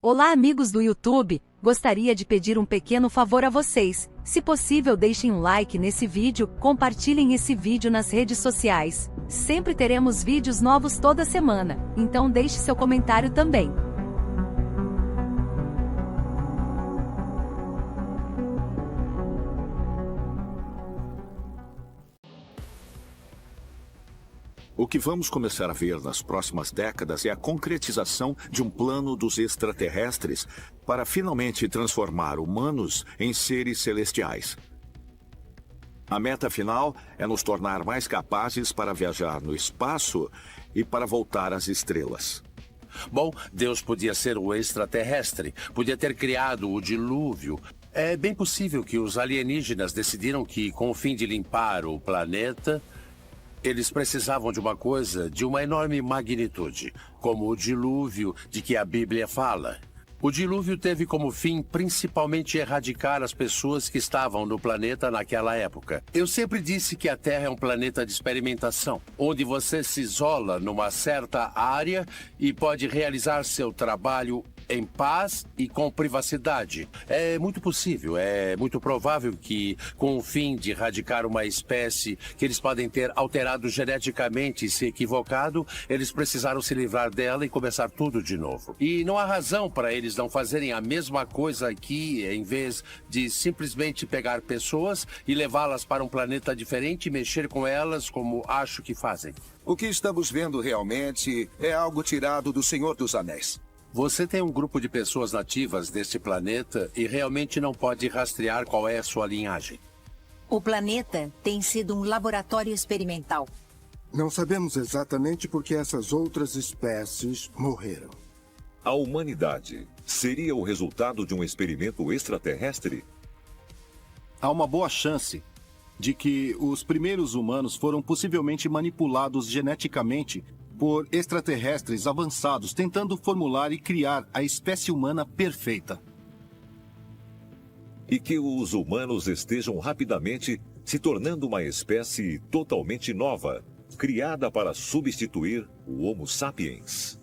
Olá, amigos do YouTube! Gostaria de pedir um pequeno favor a vocês. Se possível, deixem um like nesse vídeo, compartilhem esse vídeo nas redes sociais. Sempre teremos vídeos novos toda semana, então deixe seu comentário também. O que vamos começar a ver nas próximas décadas é a concretização de um plano dos extraterrestres para finalmente transformar humanos em seres celestiais. A meta final é nos tornar mais capazes para viajar no espaço e para voltar às estrelas. Bom, Deus podia ser um extraterrestre, podia ter criado o dilúvio. É bem possível que os alienígenas decidiram que, com o fim de limpar o planeta, eles precisavam de uma coisa de uma enorme magnitude, como o dilúvio de que a Bíblia fala. O dilúvio teve como fim principalmente erradicar as pessoas que estavam no planeta naquela época. Eu sempre disse que a Terra é um planeta de experimentação, onde você se isola numa certa área e pode realizar seu trabalho em paz e com privacidade. É muito possível, é muito provável que, com o fim de erradicar uma espécie que eles podem ter alterado geneticamente e se equivocado, eles precisaram se livrar dela e começar tudo de novo. E não há razão para eles não fazerem a mesma coisa aqui, em vez de simplesmente pegar pessoas e levá-las para um planeta diferente e mexer com elas como acho que fazem. O que estamos vendo realmente é algo tirado do Senhor dos Anéis. Você tem um grupo de pessoas nativas deste planeta e realmente não pode rastrear qual é a sua linhagem. O planeta tem sido um laboratório experimental. Não sabemos exatamente por que essas outras espécies morreram. A humanidade seria o resultado de um experimento extraterrestre? Há uma boa chance de que os primeiros humanos foram possivelmente manipulados geneticamente por extraterrestres avançados, tentando formular e criar a espécie humana perfeita. E que os humanos estejam rapidamente se tornando uma espécie totalmente nova, criada para substituir o Homo sapiens.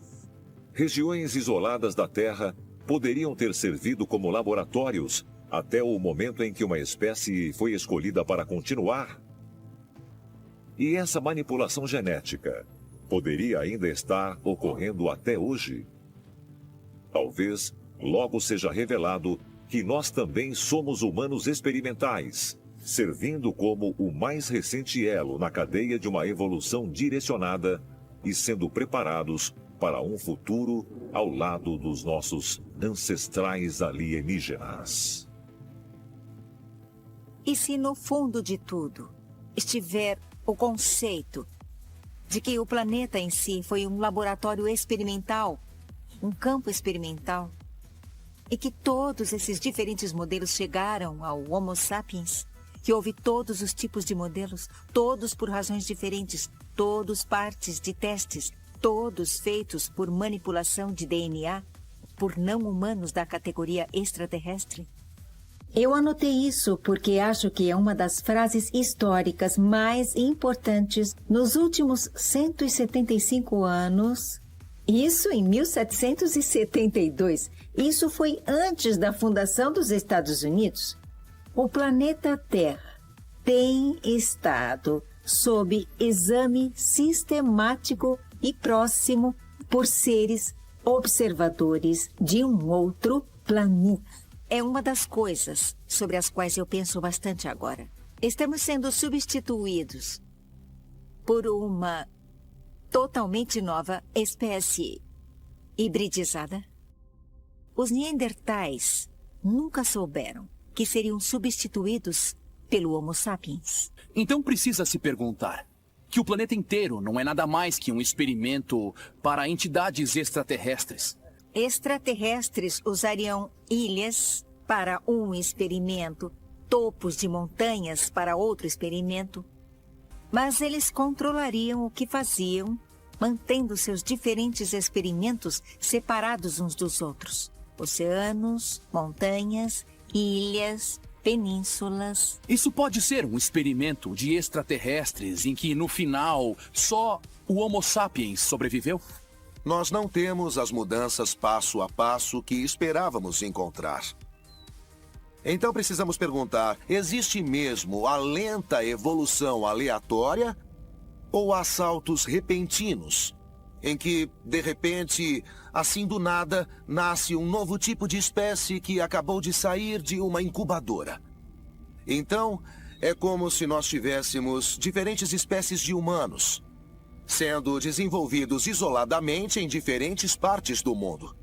Regiões isoladas da Terra poderiam ter servido como laboratórios até o momento em que uma espécie foi escolhida para continuar. E essa manipulação genética poderia ainda estar ocorrendo até hoje. Talvez logo seja revelado que nós também somos humanos experimentais, servindo como o mais recente elo na cadeia de uma evolução direcionada e sendo preparados para um futuro ao lado dos nossos ancestrais alienígenas. E se no fundo de tudo estiver o conceito de que o planeta em si foi um laboratório experimental, um campo experimental, e que todos esses diferentes modelos chegaram ao Homo sapiens, que houve todos os tipos de modelos, todos por razões diferentes, todos partes de testes, todos feitos por manipulação de DNA, por não humanos da categoria extraterrestre? Eu anotei isso porque acho que é uma das frases históricas mais importantes nos últimos 175 anos. Isso em 1772. Isso foi antes da fundação dos Estados Unidos. O planeta Terra tem estado sob exame sistemático e próximo por seres observadores de um outro planeta. É uma das coisas sobre as quais eu penso bastante agora. Estamos sendo substituídos por uma totalmente nova espécie hibridizada. Os Neandertais nunca souberam que seriam substituídos pelo Homo sapiens. Então precisa se perguntar que o planeta inteiro não é nada mais que um experimento para entidades extraterrestres. Extraterrestres usariam ilhas para um experimento, topos de montanhas para outro experimento, mas eles controlariam o que faziam, mantendo seus diferentes experimentos separados uns dos outros. Oceanos, montanhas, ilhas, penínsulas. Isso pode ser um experimento de extraterrestres em que, no final, só o Homo sapiens sobreviveu? nós não temos as mudanças passo a passo que esperávamos encontrar. Então precisamos perguntar, existe mesmo a lenta evolução aleatória ou há saltos repentinos, em que, de repente, assim do nada, nasce um novo tipo de espécie que acabou de sair de uma incubadora? Então, é como se nós tivéssemos diferentes espécies de humanos, sendo desenvolvidos isoladamente em diferentes partes do mundo.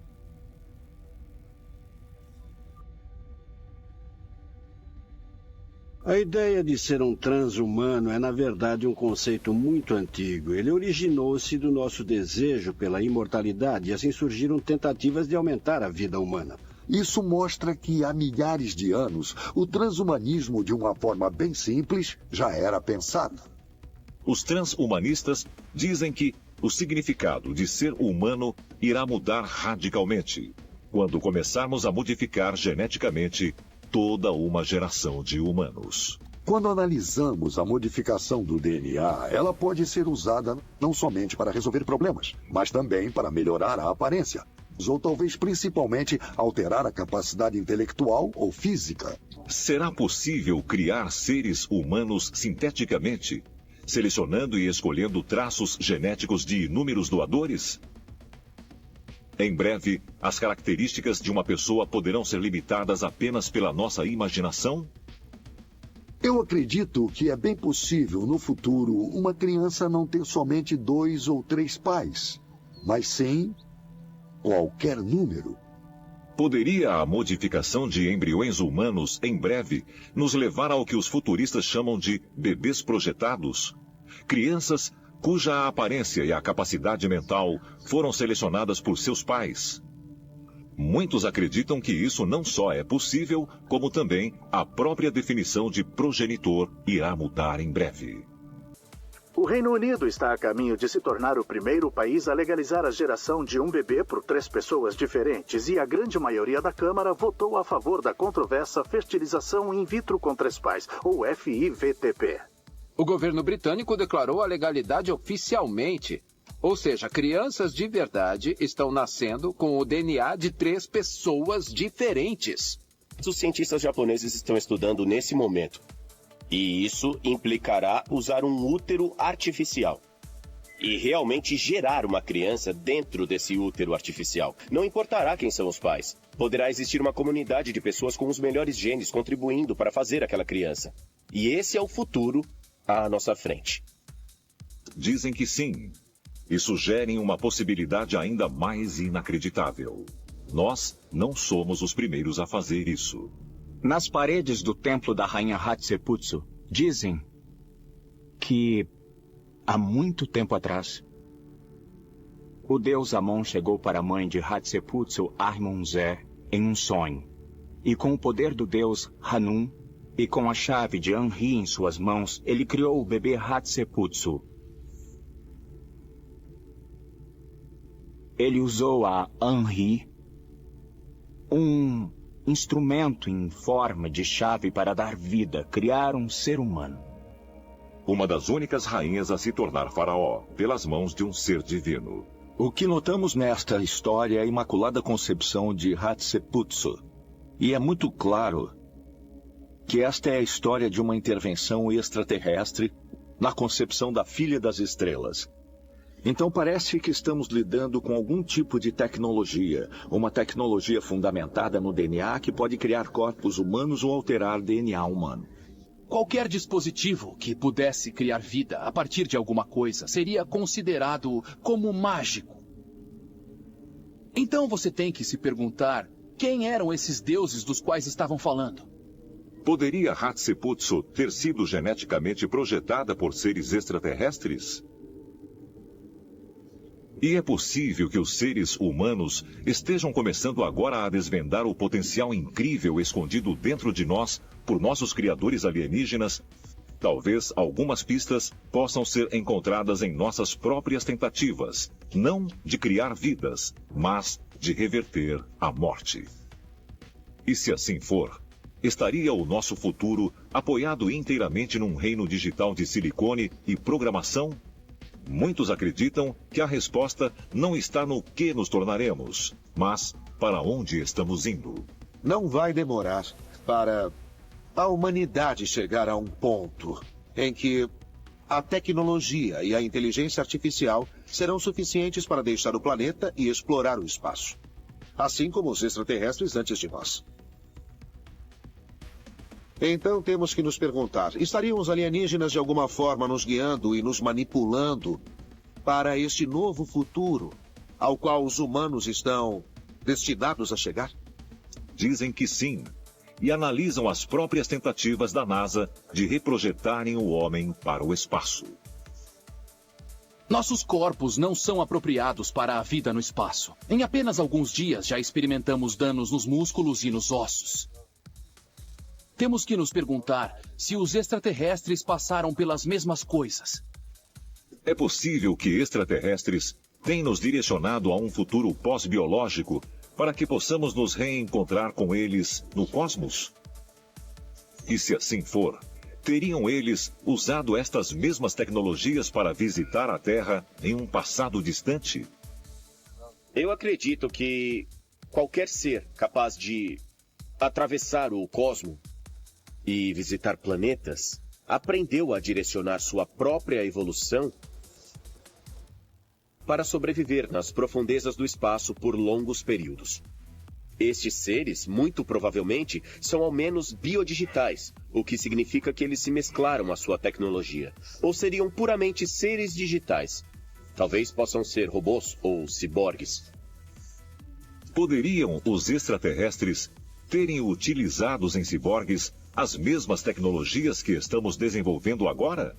A ideia de ser um transhumano é, na verdade, um conceito muito antigo. Ele originou-se do nosso desejo pela imortalidade e assim surgiram tentativas de aumentar a vida humana. Isso mostra que há milhares de anos, o transhumanismo, de uma forma bem simples, já era pensado. Os transhumanistas dizem que o significado de ser humano irá mudar radicalmente quando começarmos a modificar geneticamente toda uma geração de humanos. Quando analisamos a modificação do DNA, ela pode ser usada não somente para resolver problemas, mas também para melhorar a aparência, ou talvez principalmente alterar a capacidade intelectual ou física. Será possível criar seres humanos sinteticamente, selecionando e escolhendo traços genéticos de inúmeros doadores? Em breve, as características de uma pessoa poderão ser limitadas apenas pela nossa imaginação? Eu acredito que é bem possível, no futuro, uma criança não ter somente 2 ou 3 pais, mas sim qualquer número. Poderia a modificação de embriões humanos, em breve, nos levar ao que os futuristas chamam de bebês projetados? Crianças cuja aparência e a capacidade mental foram selecionadas por seus pais. Muitos acreditam que isso não só é possível, como também a própria definição de progenitor irá mudar em breve. O Reino Unido está a caminho de se tornar o primeiro país a legalizar a geração de um bebê por 3 pessoas diferentes, e a grande maioria da Câmara votou a favor da controversa fertilização in vitro com 3 pais, ou FIVTP. O governo britânico declarou a legalidade oficialmente. Ou seja, crianças de verdade estão nascendo com o DNA de 3 pessoas diferentes. Os cientistas japoneses estão estudando nesse momento. E isso implicará usar um útero artificial. E realmente gerar uma criança dentro desse útero artificial. Não importará quem são os pais. Poderá existir uma comunidade de pessoas com os melhores genes contribuindo para fazer aquela criança. E esse é o futuro à nossa frente. Dizem que sim. E sugerem uma possibilidade ainda mais inacreditável. Nós não somos os primeiros a fazer isso. Nas paredes do templo da rainha Hatshepsut, dizem que, há muito tempo atrás, o deus Amon chegou para a mãe de Hatshepsut, Ahrimanzé, em um sonho. E com o poder do deus Hanum, e com a chave de Anri em suas mãos, ele criou o bebê Hatshepsut. Ele usou a Anri, um instrumento em forma de chave para dar vida, criar um ser humano. Uma das únicas rainhas a se tornar faraó, pelas mãos de um ser divino. O que notamos nesta história é a imaculada concepção de Hatshepsut. E é muito claro que esta é a história de uma intervenção extraterrestre na concepção da Filha das Estrelas. Então parece que estamos lidando com algum tipo de tecnologia, uma tecnologia fundamentada no DNA que pode criar corpos humanos ou alterar DNA humano. Qualquer dispositivo que pudesse criar vida a partir de alguma coisa seria considerado como mágico. Então você tem que se perguntar quem eram esses deuses dos quais estavam falando. Poderia Hatshepsut ter sido geneticamente projetada por seres extraterrestres? E é possível que os seres humanos estejam começando agora a desvendar o potencial incrível escondido dentro de nós por nossos criadores alienígenas? Talvez algumas pistas possam ser encontradas em nossas próprias tentativas, não de criar vidas, mas de reverter a morte. E se assim for, estaria o nosso futuro apoiado inteiramente num reino digital de silicone e programação? muitos acreditam que a resposta não está no que nos tornaremos, mas para onde estamos indo. Não vai demorar para a humanidade chegar a um ponto em que a tecnologia e a inteligência artificial serão suficientes para deixar o planeta e explorar o espaço. Assim como os extraterrestres antes de nós. Então temos que nos perguntar, estariam os alienígenas de alguma forma nos guiando e nos manipulando para este novo futuro ao qual os humanos estão destinados a chegar? Dizem que sim, e analisam as próprias tentativas da NASA de reprojetarem o homem para o espaço. Nossos corpos não são apropriados para a vida no espaço. Em apenas alguns dias já experimentamos danos nos músculos e nos ossos. Temos que nos perguntar se os extraterrestres passaram pelas mesmas coisas. É possível que extraterrestres tenham nos direcionado a um futuro pós-biológico para que possamos nos reencontrar com eles no cosmos? E se assim for, teriam eles usado estas mesmas tecnologias para visitar a Terra em um passado distante? Eu acredito que qualquer ser capaz de atravessar o cosmos e visitar planetas aprendeu a direcionar sua própria evolução para sobreviver nas profundezas do espaço por longos períodos. Estes seres, muito provavelmente, são ao menos biodigitais, o que significa que eles se mesclaram à sua tecnologia, ou seriam puramente seres digitais. Talvez possam ser robôs ou ciborgues. Poderiam os extraterrestres terem utilizados em ciborgues as mesmas tecnologias que estamos desenvolvendo agora?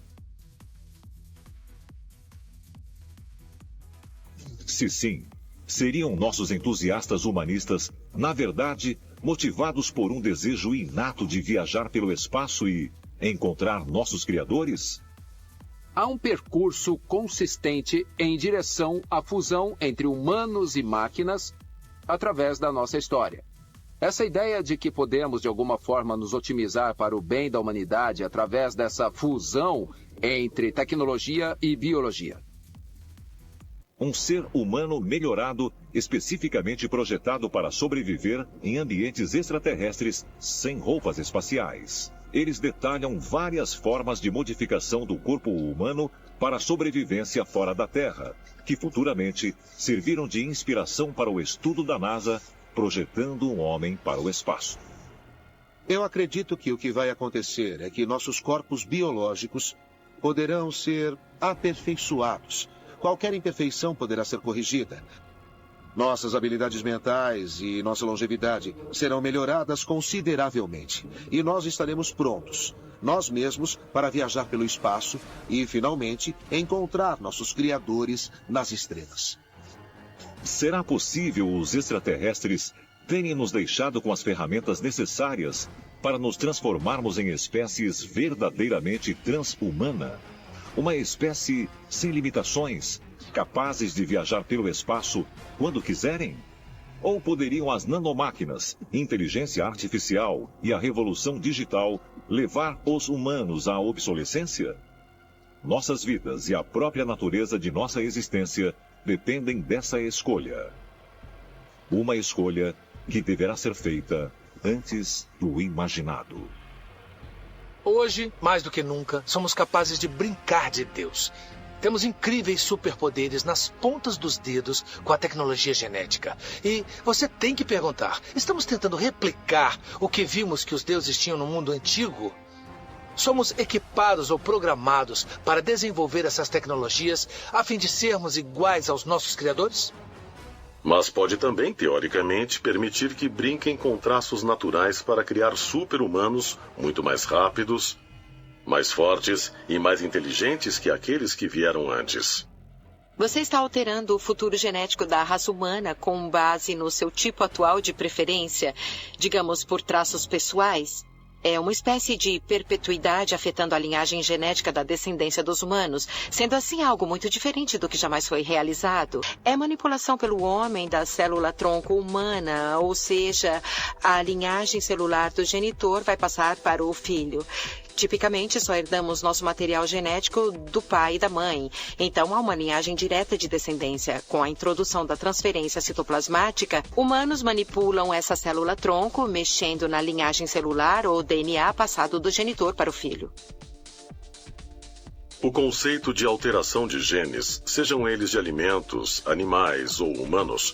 Se sim, seriam nossos entusiastas humanistas, na verdade, motivados por um desejo inato de viajar pelo espaço e encontrar nossos criadores? Há um percurso consistente em direção à fusão entre humanos e máquinas através da nossa história. Essa ideia de que podemos, de alguma forma, nos otimizar para o bem da humanidade através dessa fusão entre tecnologia e biologia. Um ser humano melhorado, especificamente projetado para sobreviver em ambientes extraterrestres sem roupas espaciais. Eles detalham várias formas de modificação do corpo humano para a sobrevivência fora da Terra, que futuramente serviram de inspiração para o estudo da NASA, projetando um homem para o espaço. Eu acredito que o que vai acontecer é que nossos corpos biológicos poderão ser aperfeiçoados. Qualquer imperfeição poderá ser corrigida. Nossas habilidades mentais e nossa longevidade serão melhoradas consideravelmente. E nós estaremos prontos, nós mesmos, para viajar pelo espaço e, finalmente, encontrar nossos criadores nas estrelas. Será possível os extraterrestres terem nos deixado com as ferramentas necessárias para nos transformarmos em espécies verdadeiramente transhumana? Uma espécie sem limitações, capazes de viajar pelo espaço quando quiserem? Ou poderiam as nanomáquinas, inteligência artificial e a revolução digital levar os humanos à obsolescência? Nossas vidas e a própria natureza de nossa existência dependem dessa escolha. Uma escolha que deverá ser feita antes do imaginado. Hoje, mais do que nunca, somos capazes de brincar de Deus. Temos incríveis superpoderes nas pontas dos dedos com a tecnologia genética. E você tem que perguntar, estamos tentando replicar o que vimos que os deuses tinham no mundo antigo? Somos equipados ou programados para desenvolver essas tecnologias a fim de sermos iguais aos nossos criadores? Mas pode também, teoricamente, permitir que brinquem com traços naturais para criar super-humanos muito mais rápidos, mais fortes e mais inteligentes que aqueles que vieram antes. Você está alterando o futuro genético da raça humana com base no seu tipo atual de preferência, digamos, por traços pessoais? É uma espécie de perpetuidade afetando a linhagem genética da descendência dos humanos, sendo assim algo muito diferente do que jamais foi realizado. É manipulação pelo homem da célula-tronco humana, ou seja, a linhagem celular do genitor vai passar para o filho, Tipicamente, só herdamos nosso material genético do pai e da mãe. Então, há uma linhagem direta de descendência. Com a introdução da transferência citoplasmática, humanos manipulam essa célula-tronco, mexendo na linhagem celular ou DNA passado do genitor para o filho. O conceito de alteração de genes, sejam eles de alimentos, animais ou humanos,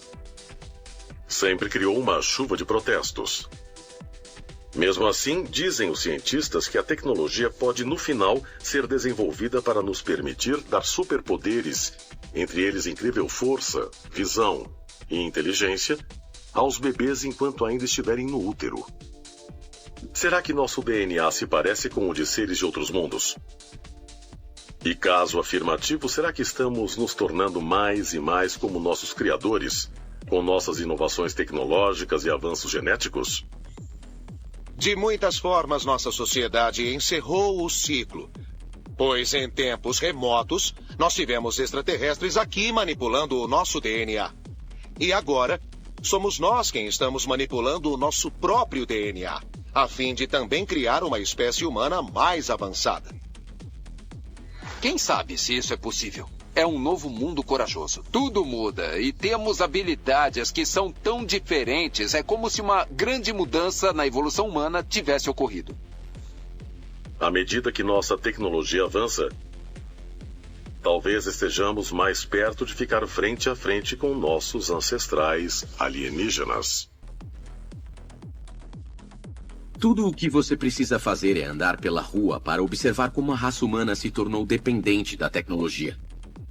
sempre criou uma chuva de protestos. Mesmo assim, dizem os cientistas que a tecnologia pode, no final, ser desenvolvida para nos permitir dar superpoderes, entre eles incrível força, visão e inteligência, aos bebês enquanto ainda estiverem no útero. Será que nosso DNA se parece com o de seres de outros mundos? E caso afirmativo, será que estamos nos tornando mais e mais como nossos criadores, com nossas inovações tecnológicas e avanços genéticos? De muitas formas, nossa sociedade encerrou o ciclo, pois em tempos remotos, nós tivemos extraterrestres aqui manipulando o nosso DNA. E agora, somos nós quem estamos manipulando o nosso próprio DNA, a fim de também criar uma espécie humana mais avançada. Quem sabe se isso é possível? É um novo mundo corajoso. Tudo muda e temos habilidades que são tão diferentes. É como se uma grande mudança na evolução humana tivesse ocorrido. À medida que nossa tecnologia avança, talvez estejamos mais perto de ficar frente a frente com nossos ancestrais alienígenas. Tudo o que você precisa fazer é andar pela rua para observar como a raça humana se tornou dependente da tecnologia.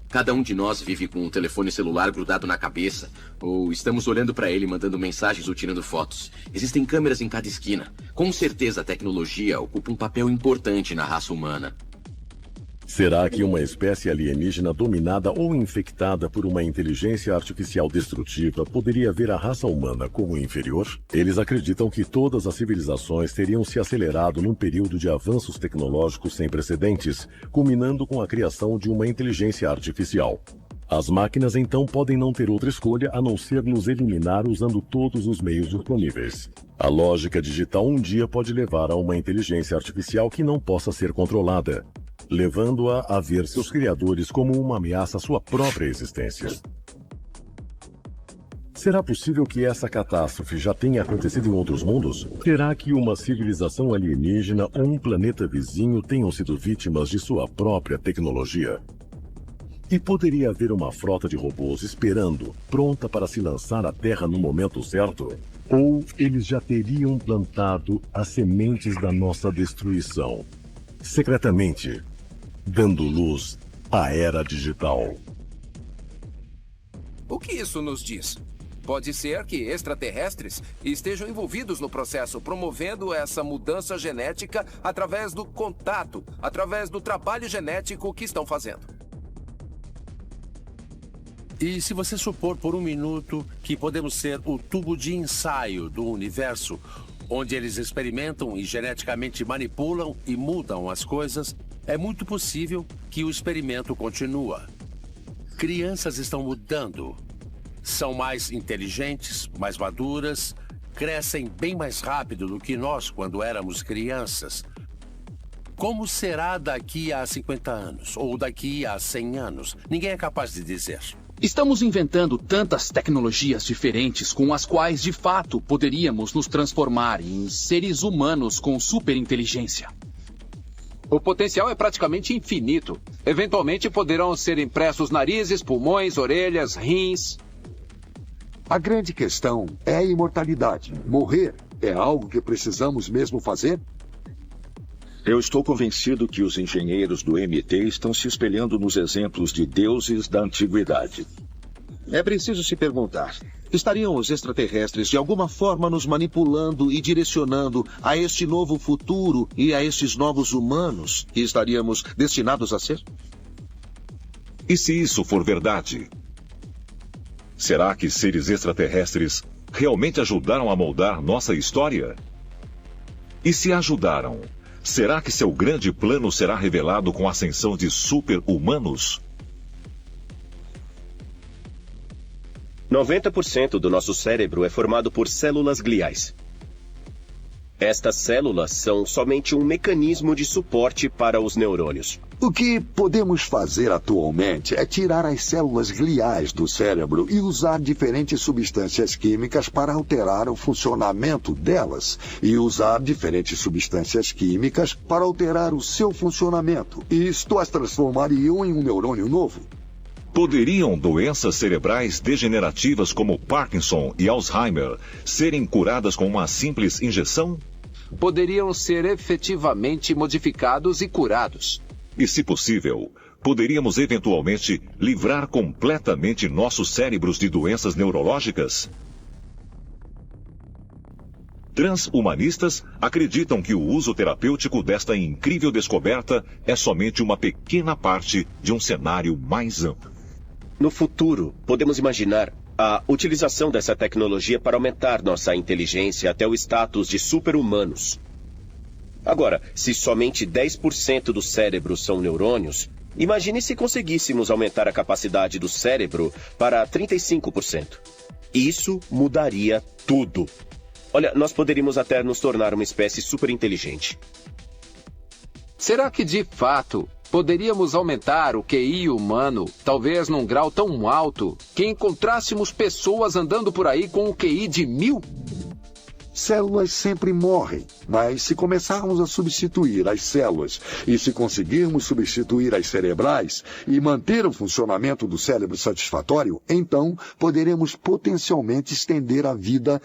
Cada um de nós vive com um telefone celular grudado na cabeça, ou estamos olhando para ele mandando mensagens ou tirando fotos. Existem câmeras em cada esquina. Com certeza a tecnologia ocupa um papel importante na raça humana. Será que uma espécie alienígena dominada ou infectada por uma inteligência artificial destrutiva poderia ver a raça humana como inferior? Eles acreditam que todas as civilizações teriam se acelerado num período de avanços tecnológicos sem precedentes, culminando com a criação de uma inteligência artificial. As máquinas então podem não ter outra escolha a não ser nos eliminar usando todos os meios disponíveis. A lógica digital um dia pode levar a uma inteligência artificial que não possa ser controlada, levando-a a ver seus criadores como uma ameaça à sua própria existência. Será possível que essa catástrofe já tenha acontecido em outros mundos? Será que uma civilização alienígena ou um planeta vizinho tenham sido vítimas de sua própria tecnologia? E poderia haver uma frota de robôs esperando, pronta para se lançar à Terra no momento certo? Ou eles já teriam plantado as sementes da nossa destruição, secretamente, dando luz à era digital? O que isso nos diz? Pode ser que extraterrestres estejam envolvidos no processo, promovendo essa mudança genética através do contato, através do trabalho genético que estão fazendo. E se você supor por um minuto que podemos ser o tubo de ensaio do universo, onde eles experimentam e geneticamente manipulam e mudam as coisas, é muito possível que o experimento continue. Crianças estão mudando. São mais inteligentes, mais maduras, crescem bem mais rápido do que nós quando éramos crianças. Como será daqui a 50 anos ou daqui a 100 anos? Ninguém é capaz de dizer. Estamos inventando tantas tecnologias diferentes com as quais, de fato, poderíamos nos transformar em seres humanos com superinteligência. O potencial é praticamente infinito. Eventualmente poderão ser impressos narizes, pulmões, orelhas, rins. A grande questão é a imortalidade. Morrer é algo que precisamos mesmo fazer? Eu estou convencido que os engenheiros do MIT estão se espelhando nos exemplos de deuses da antiguidade. É preciso se perguntar, estariam os extraterrestres de alguma forma nos manipulando e direcionando a este novo futuro e a estes novos humanos que estaríamos destinados a ser? E se isso for verdade? Será que seres extraterrestres realmente ajudaram a moldar nossa história? E se ajudaram, será que seu grande plano será revelado com a ascensão de super-humanos? 90% do nosso cérebro é formado por células gliais. Estas células são somente um mecanismo de suporte para os neurônios. O que podemos fazer atualmente é tirar as células gliais do cérebro e usar diferentes substâncias químicas para alterar o funcionamento delas, e usar diferentes substâncias químicas para alterar o seu funcionamento. E isto as transformariam em um neurônio novo. Poderiam doenças cerebrais degenerativas como Parkinson e Alzheimer serem curadas com uma simples injeção? Poderiam ser efetivamente modificados e curados. E, se possível, poderíamos eventualmente livrar completamente nossos cérebros de doenças neurológicas? Transhumanistas acreditam que o uso terapêutico desta incrível descoberta é somente uma pequena parte de um cenário mais amplo. No futuro, podemos imaginar a utilização dessa tecnologia para aumentar nossa inteligência até o status de super-humanos. Agora, se somente 10% do cérebro são neurônios, imagine se conseguíssemos aumentar a capacidade do cérebro para 35%. Isso mudaria tudo. Olha, nós poderíamos até nos tornar uma espécie superinteligente. Será que, de fato, poderíamos aumentar o QI humano, talvez num grau tão alto, que encontrássemos pessoas andando por aí com o QI de 1000? Células sempre morrem, mas se começarmos a substituir as células e se conseguirmos substituir as cerebrais e manter o funcionamento do cérebro satisfatório, então poderemos potencialmente estender a vida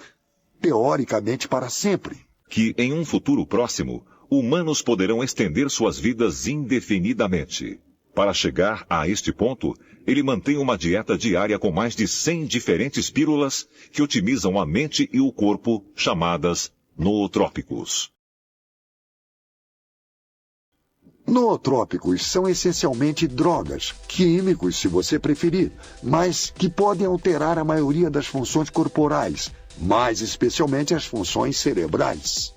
teoricamente para sempre. Que em um futuro próximo, humanos poderão estender suas vidas indefinidamente. Para chegar a este ponto, ele mantém uma dieta diária com mais de 100 diferentes pílulas que otimizam a mente e o corpo, chamadas nootrópicos. Nootrópicos são essencialmente drogas, químicos se você preferir, mas que podem alterar a maioria das funções corporais, mais especialmente as funções cerebrais.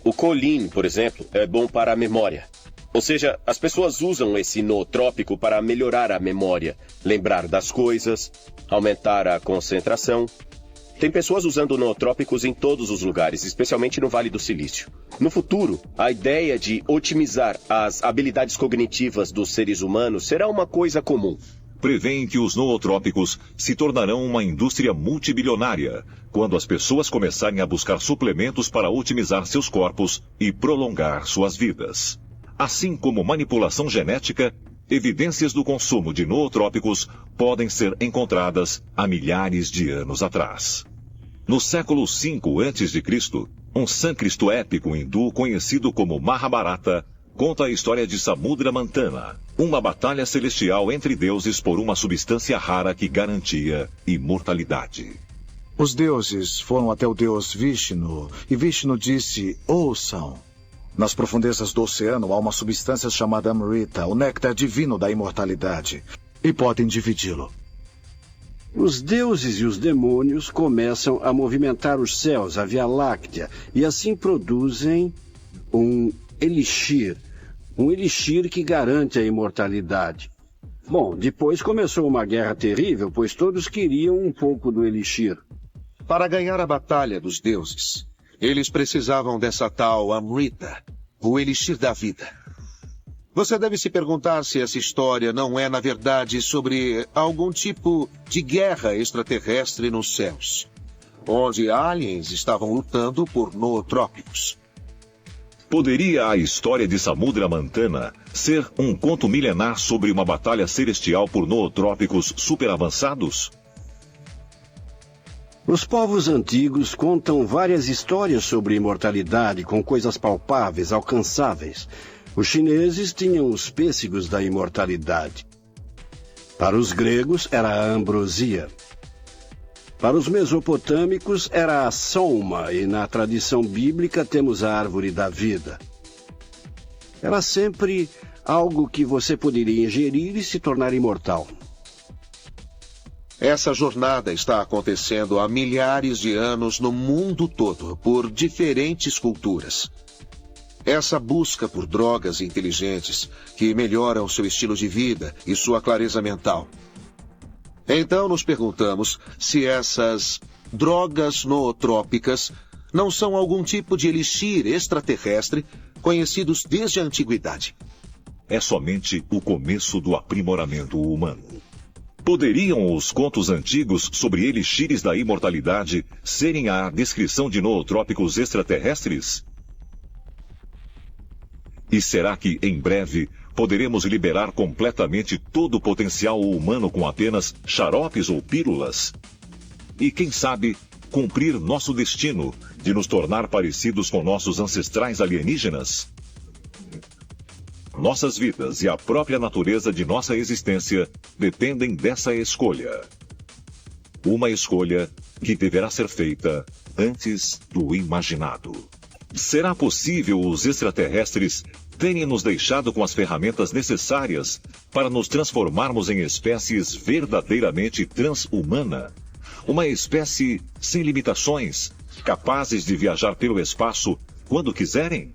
O colin, por exemplo, é bom para a memória. Ou seja, as pessoas usam esse nootrópico para melhorar a memória, lembrar das coisas, aumentar a concentração. Tem pessoas usando nootrópicos em todos os lugares, especialmente no Vale do Silício. No futuro, a ideia de otimizar as habilidades cognitivas dos seres humanos será uma coisa comum. Prevêem que os nootrópicos se tornarão uma indústria multibilionária quando as pessoas começarem a buscar suplementos para otimizar seus corpos e prolongar suas vidas. Assim como manipulação genética, evidências do consumo de nootrópicos podem ser encontradas há milhares de anos atrás. No século V a.C., um sânscrito épico hindu conhecido como Mahabharata conta a história de Samudra Mantana, uma batalha celestial entre deuses por uma substância rara que garantia imortalidade. Os deuses foram até o deus Vishnu, e Vishnu disse: ouçam. Nas profundezas do oceano há uma substância chamada Amrita, o néctar divino da imortalidade, e podem dividi-lo. Os deuses e os demônios começam a movimentar os céus, a Via Láctea, e assim produzem um elixir que garante a imortalidade. Bom, depois começou uma guerra terrível, pois todos queriam um pouco do elixir. Para ganhar a batalha dos deuses, eles precisavam dessa tal Amrita, o elixir da vida. Você deve se perguntar se essa história não é, na verdade, sobre algum tipo de guerra extraterrestre nos céus, onde aliens estavam lutando por nootrópicos. Poderia a história de Samudra Mantana ser um conto milenar sobre uma batalha celestial por nootrópicos superavançados? Os povos antigos contam várias histórias sobre imortalidade com coisas palpáveis, alcançáveis. Os chineses tinham os pêssegos da imortalidade. Para os gregos era a ambrosia. Para os mesopotâmicos era a soma, e na tradição bíblica temos a árvore da vida. Era sempre algo que você poderia ingerir e se tornar imortal. Essa jornada está acontecendo há milhares de anos no mundo todo, por diferentes culturas. Essa busca por drogas inteligentes que melhoram seu estilo de vida e sua clareza mental. Então nos perguntamos se essas drogas nootrópicas não são algum tipo de elixir extraterrestre conhecidos desde a antiguidade. É somente o começo do aprimoramento humano. Poderiam os contos antigos sobre elixires da imortalidade serem a descrição de nootrópicos extraterrestres? E será que, em breve, poderemos liberar completamente todo o potencial humano com apenas xaropes ou pílulas? E, quem sabe, cumprir nosso destino de nos tornar parecidos com nossos ancestrais alienígenas? Nossas vidas e a própria natureza de nossa existência dependem dessa escolha. Uma escolha que deverá ser feita antes do imaginado. Será possível os extraterrestres terem nos deixado com as ferramentas necessárias para nos transformarmos em espécies verdadeiramente transhumana? Uma espécie sem limitações, capazes de viajar pelo espaço quando quiserem?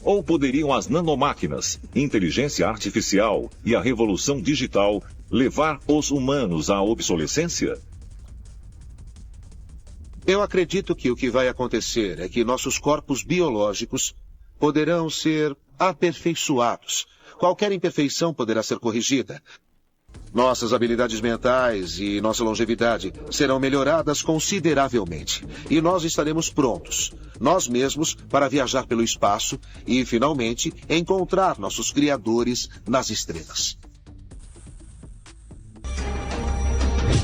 Ou poderiam as nanomáquinas, inteligência artificial e a revolução digital levar os humanos à obsolescência? Eu acredito que o que vai acontecer é que nossos corpos biológicos poderão ser aperfeiçoados. Qualquer imperfeição poderá ser corrigida. Nossas habilidades mentais e nossa longevidade serão melhoradas consideravelmente. E nós estaremos prontos, nós mesmos, para viajar pelo espaço e, finalmente, encontrar nossos criadores nas estrelas.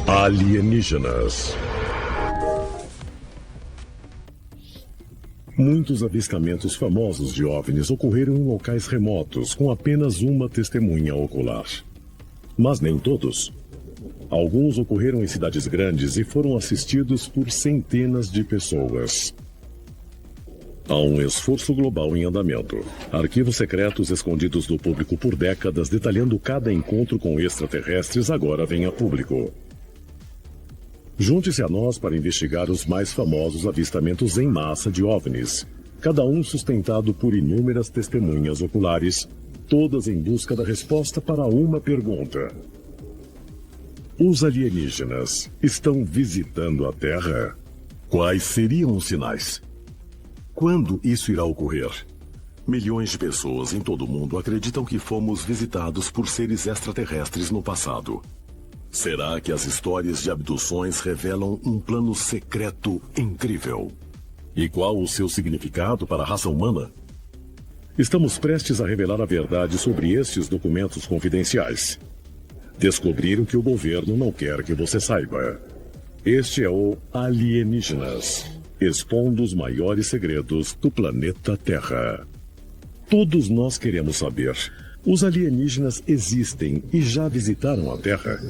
Alienígenas. Muitos avistamentos famosos de OVNIs ocorreram em locais remotos, com apenas uma testemunha ocular. Mas nem todos. Alguns ocorreram em cidades grandes e foram assistidos por centenas de pessoas. Há um esforço global em andamento. Arquivos secretos escondidos do público por décadas detalhando cada encontro com extraterrestres agora vêm a público. Junte-se a nós para investigar os mais famosos avistamentos em massa de OVNIs, cada um sustentado por inúmeras testemunhas oculares, todas em busca da resposta para uma pergunta. Os alienígenas estão visitando a Terra? Quais seriam os sinais? Quando isso irá ocorrer? Milhões de pessoas em todo o mundo acreditam que fomos visitados por seres extraterrestres no passado. Será que as histórias de abduções revelam um plano secreto incrível? E qual o seu significado para a raça humana? Estamos prestes a revelar a verdade sobre estes documentos confidenciais. Descobrir o que o governo não quer que você saiba. Este é o Alienígenas, expondo os maiores segredos do planeta Terra. Todos nós queremos saber. Os alienígenas existem e já visitaram a Terra?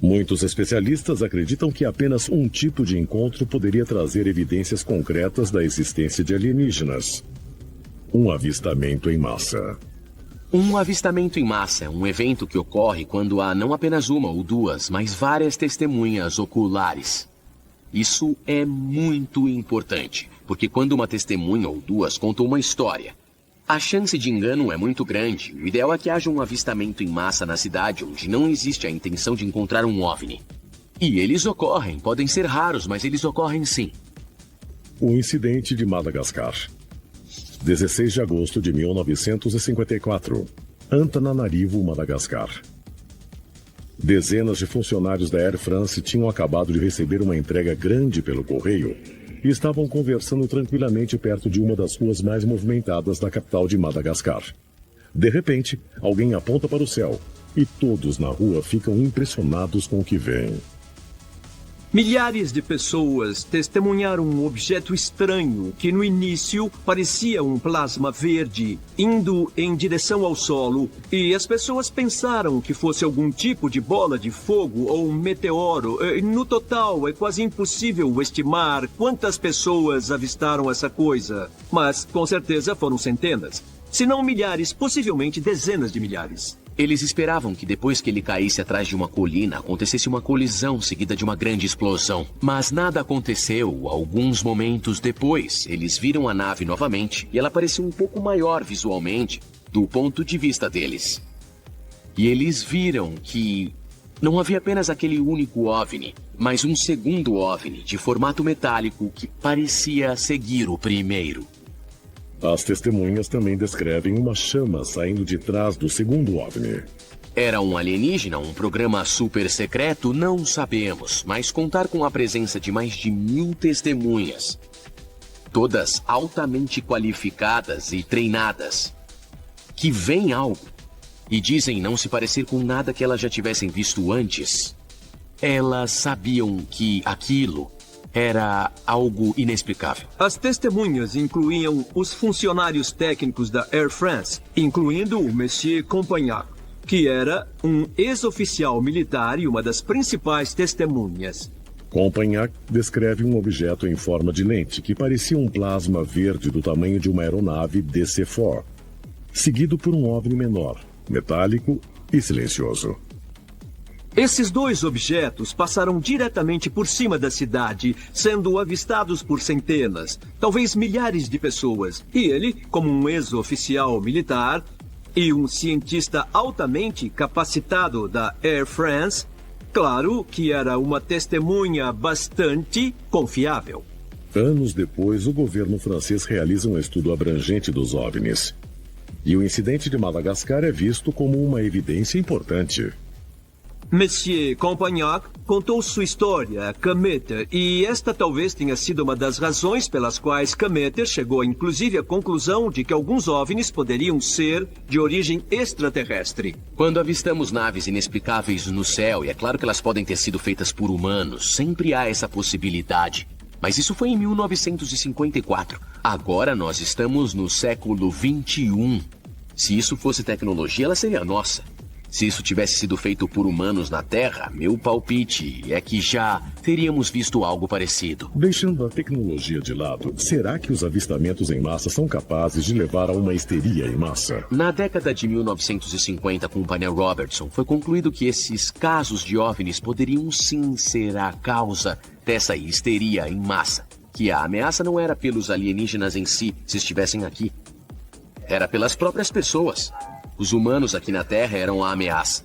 Muitos especialistas acreditam que apenas um tipo de encontro poderia trazer evidências concretas da existência de alienígenas. Um avistamento em massa. Um avistamento em massa é um evento que ocorre quando há não apenas uma ou duas, mas várias testemunhas oculares. Isso é muito importante, porque quando uma testemunha ou duas contam uma história, a chance de engano é muito grande. O ideal é que haja um avistamento em massa na cidade onde não existe a intenção de encontrar um OVNI. E eles ocorrem, podem ser raros, mas eles ocorrem sim. O incidente de Madagascar. 16 de agosto de 1954, Antananarivo, Madagascar. Dezenas de funcionários da Air France tinham acabado de receber uma entrega grande pelo correio e estavam conversando tranquilamente perto de uma das ruas mais movimentadas da capital de Madagascar. De repente, alguém aponta para o céu e todos na rua ficam impressionados com o que veem. Milhares de pessoas testemunharam um objeto estranho que no início parecia um plasma verde indo em direção ao solo e as pessoas pensaram que fosse algum tipo de bola de fogo ou um meteoro. No total, é quase impossível estimar quantas pessoas avistaram essa coisa, mas com certeza foram centenas, se não milhares, possivelmente dezenas de milhares. Eles esperavam que depois que ele caísse atrás de uma colina, acontecesse uma colisão seguida de uma grande explosão. Mas nada aconteceu. Alguns momentos depois, eles viram a nave novamente e ela parecia um pouco maior visualmente, do ponto de vista deles. E eles viram que Não havia apenas aquele único OVNI, mas um segundo OVNI de formato metálico que parecia seguir o primeiro. As testemunhas também descrevem uma chama saindo de trás do segundo OVNI. Era um alienígena, um programa super secreto? Não sabemos, mas contar com a presença de mais de 1000 testemunhas, todas altamente qualificadas e treinadas, que veem algo e dizem não se parecer com nada que elas já tivessem visto antes. Elas sabiam que aquilo era algo inexplicável. As testemunhas incluíam os funcionários técnicos da Air France, incluindo o Monsieur Compagnac, que era um ex-oficial militar e uma das principais testemunhas. Compagnac descreve um objeto em forma de lente que parecia um plasma verde do tamanho de uma aeronave DC-4, seguido por um OVNI menor, metálico e silencioso. Esses dois objetos passaram diretamente por cima da cidade, sendo avistados por centenas, talvez milhares de pessoas. E ele, como um ex-oficial militar e um cientista altamente capacitado da Air France, claro que era uma testemunha bastante confiável. Anos depois, o governo francês realiza um estudo abrangente dos OVNIs. E o incidente de Madagascar é visto como uma evidência importante. Monsieur Compagnac contou sua história a Cameter, e esta talvez tenha sido uma das razões pelas quais Cameter chegou inclusive à conclusão de que alguns OVNIs poderiam ser de origem extraterrestre. Quando avistamos naves inexplicáveis no céu, e é claro que elas podem ter sido feitas por humanos, sempre há essa possibilidade. Mas isso foi em 1954. Agora nós estamos no século 21. Se isso fosse tecnologia, ela seria nossa. Se isso tivesse sido feito por humanos na Terra, meu palpite é que já teríamos visto algo parecido. Deixando a tecnologia de lado, será que os avistamentos em massa são capazes de levar a uma histeria em massa? Na década de 1950, com o painel Robertson, foi concluído que esses casos de OVNIs poderiam sim ser a causa dessa histeria em massa. Que a ameaça não era pelos alienígenas em si, se estivessem aqui. Era pelas próprias pessoas. Os humanos aqui na Terra eram a ameaça.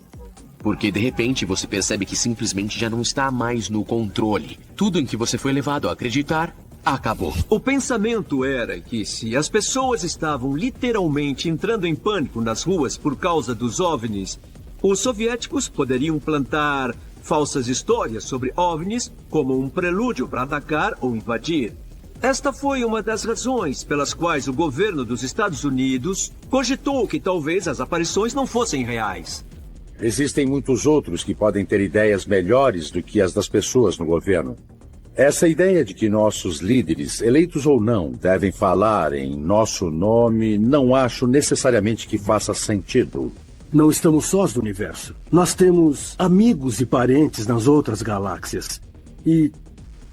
Porque de repente você percebe que simplesmente já não está mais no controle. Tudo em que você foi levado a acreditar, acabou. O pensamento era que se as pessoas estavam literalmente entrando em pânico nas ruas por causa dos OVNIs, os soviéticos poderiam plantar falsas histórias sobre OVNIs como um prelúdio para atacar ou invadir. Esta foi uma das razões pelas quais o governo dos Estados Unidos cogitou que talvez as aparições não fossem reais. Existem muitos outros que podem ter ideias melhores do que as das pessoas no governo. Essa ideia de que nossos líderes, eleitos ou não, devem falar em nosso nome, não acho necessariamente que faça sentido. Não estamos sós do universo. Nós temos amigos e parentes nas outras galáxias. E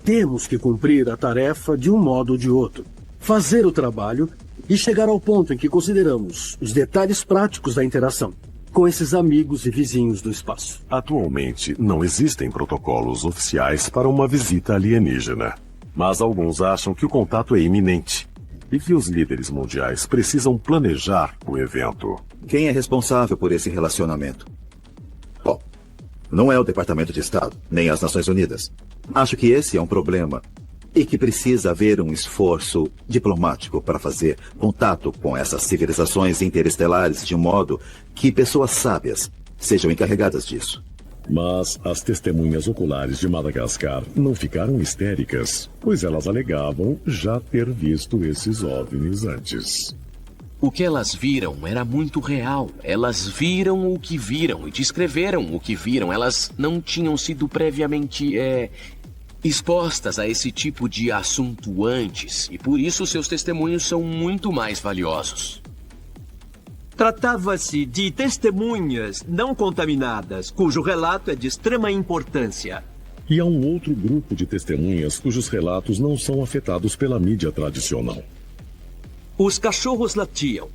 temos que cumprir a tarefa de um modo ou de outro. Fazer o trabalho e chegar ao ponto em que consideramos os detalhes práticos da interação com esses amigos e vizinhos do espaço. Atualmente, não existem protocolos oficiais para uma visita alienígena. Mas alguns acham que o contato é iminente e que os líderes mundiais precisam planejar o evento. Quem é responsável por esse relacionamento? Bom, não é o Departamento de Estado, nem as Nações Unidas. Acho que esse é um problema e que precisa haver um esforço diplomático para fazer contato com essas civilizações interestelares de um modo que pessoas sábias sejam encarregadas disso. Mas as testemunhas oculares de Madagascar não ficaram histéricas, pois elas alegavam já ter visto esses OVNIs antes. O que elas viram era muito real. Elas viram o que viram e descreveram o que viram. Elas não tinham sido previamente expostas a esse tipo de assunto antes. E por isso seus testemunhos são muito mais valiosos. Tratava-se de testemunhas não contaminadas, cujo relato é de extrema importância. E há um outro grupo de testemunhas cujos relatos não são afetados pela mídia tradicional. Os cachorros latiam.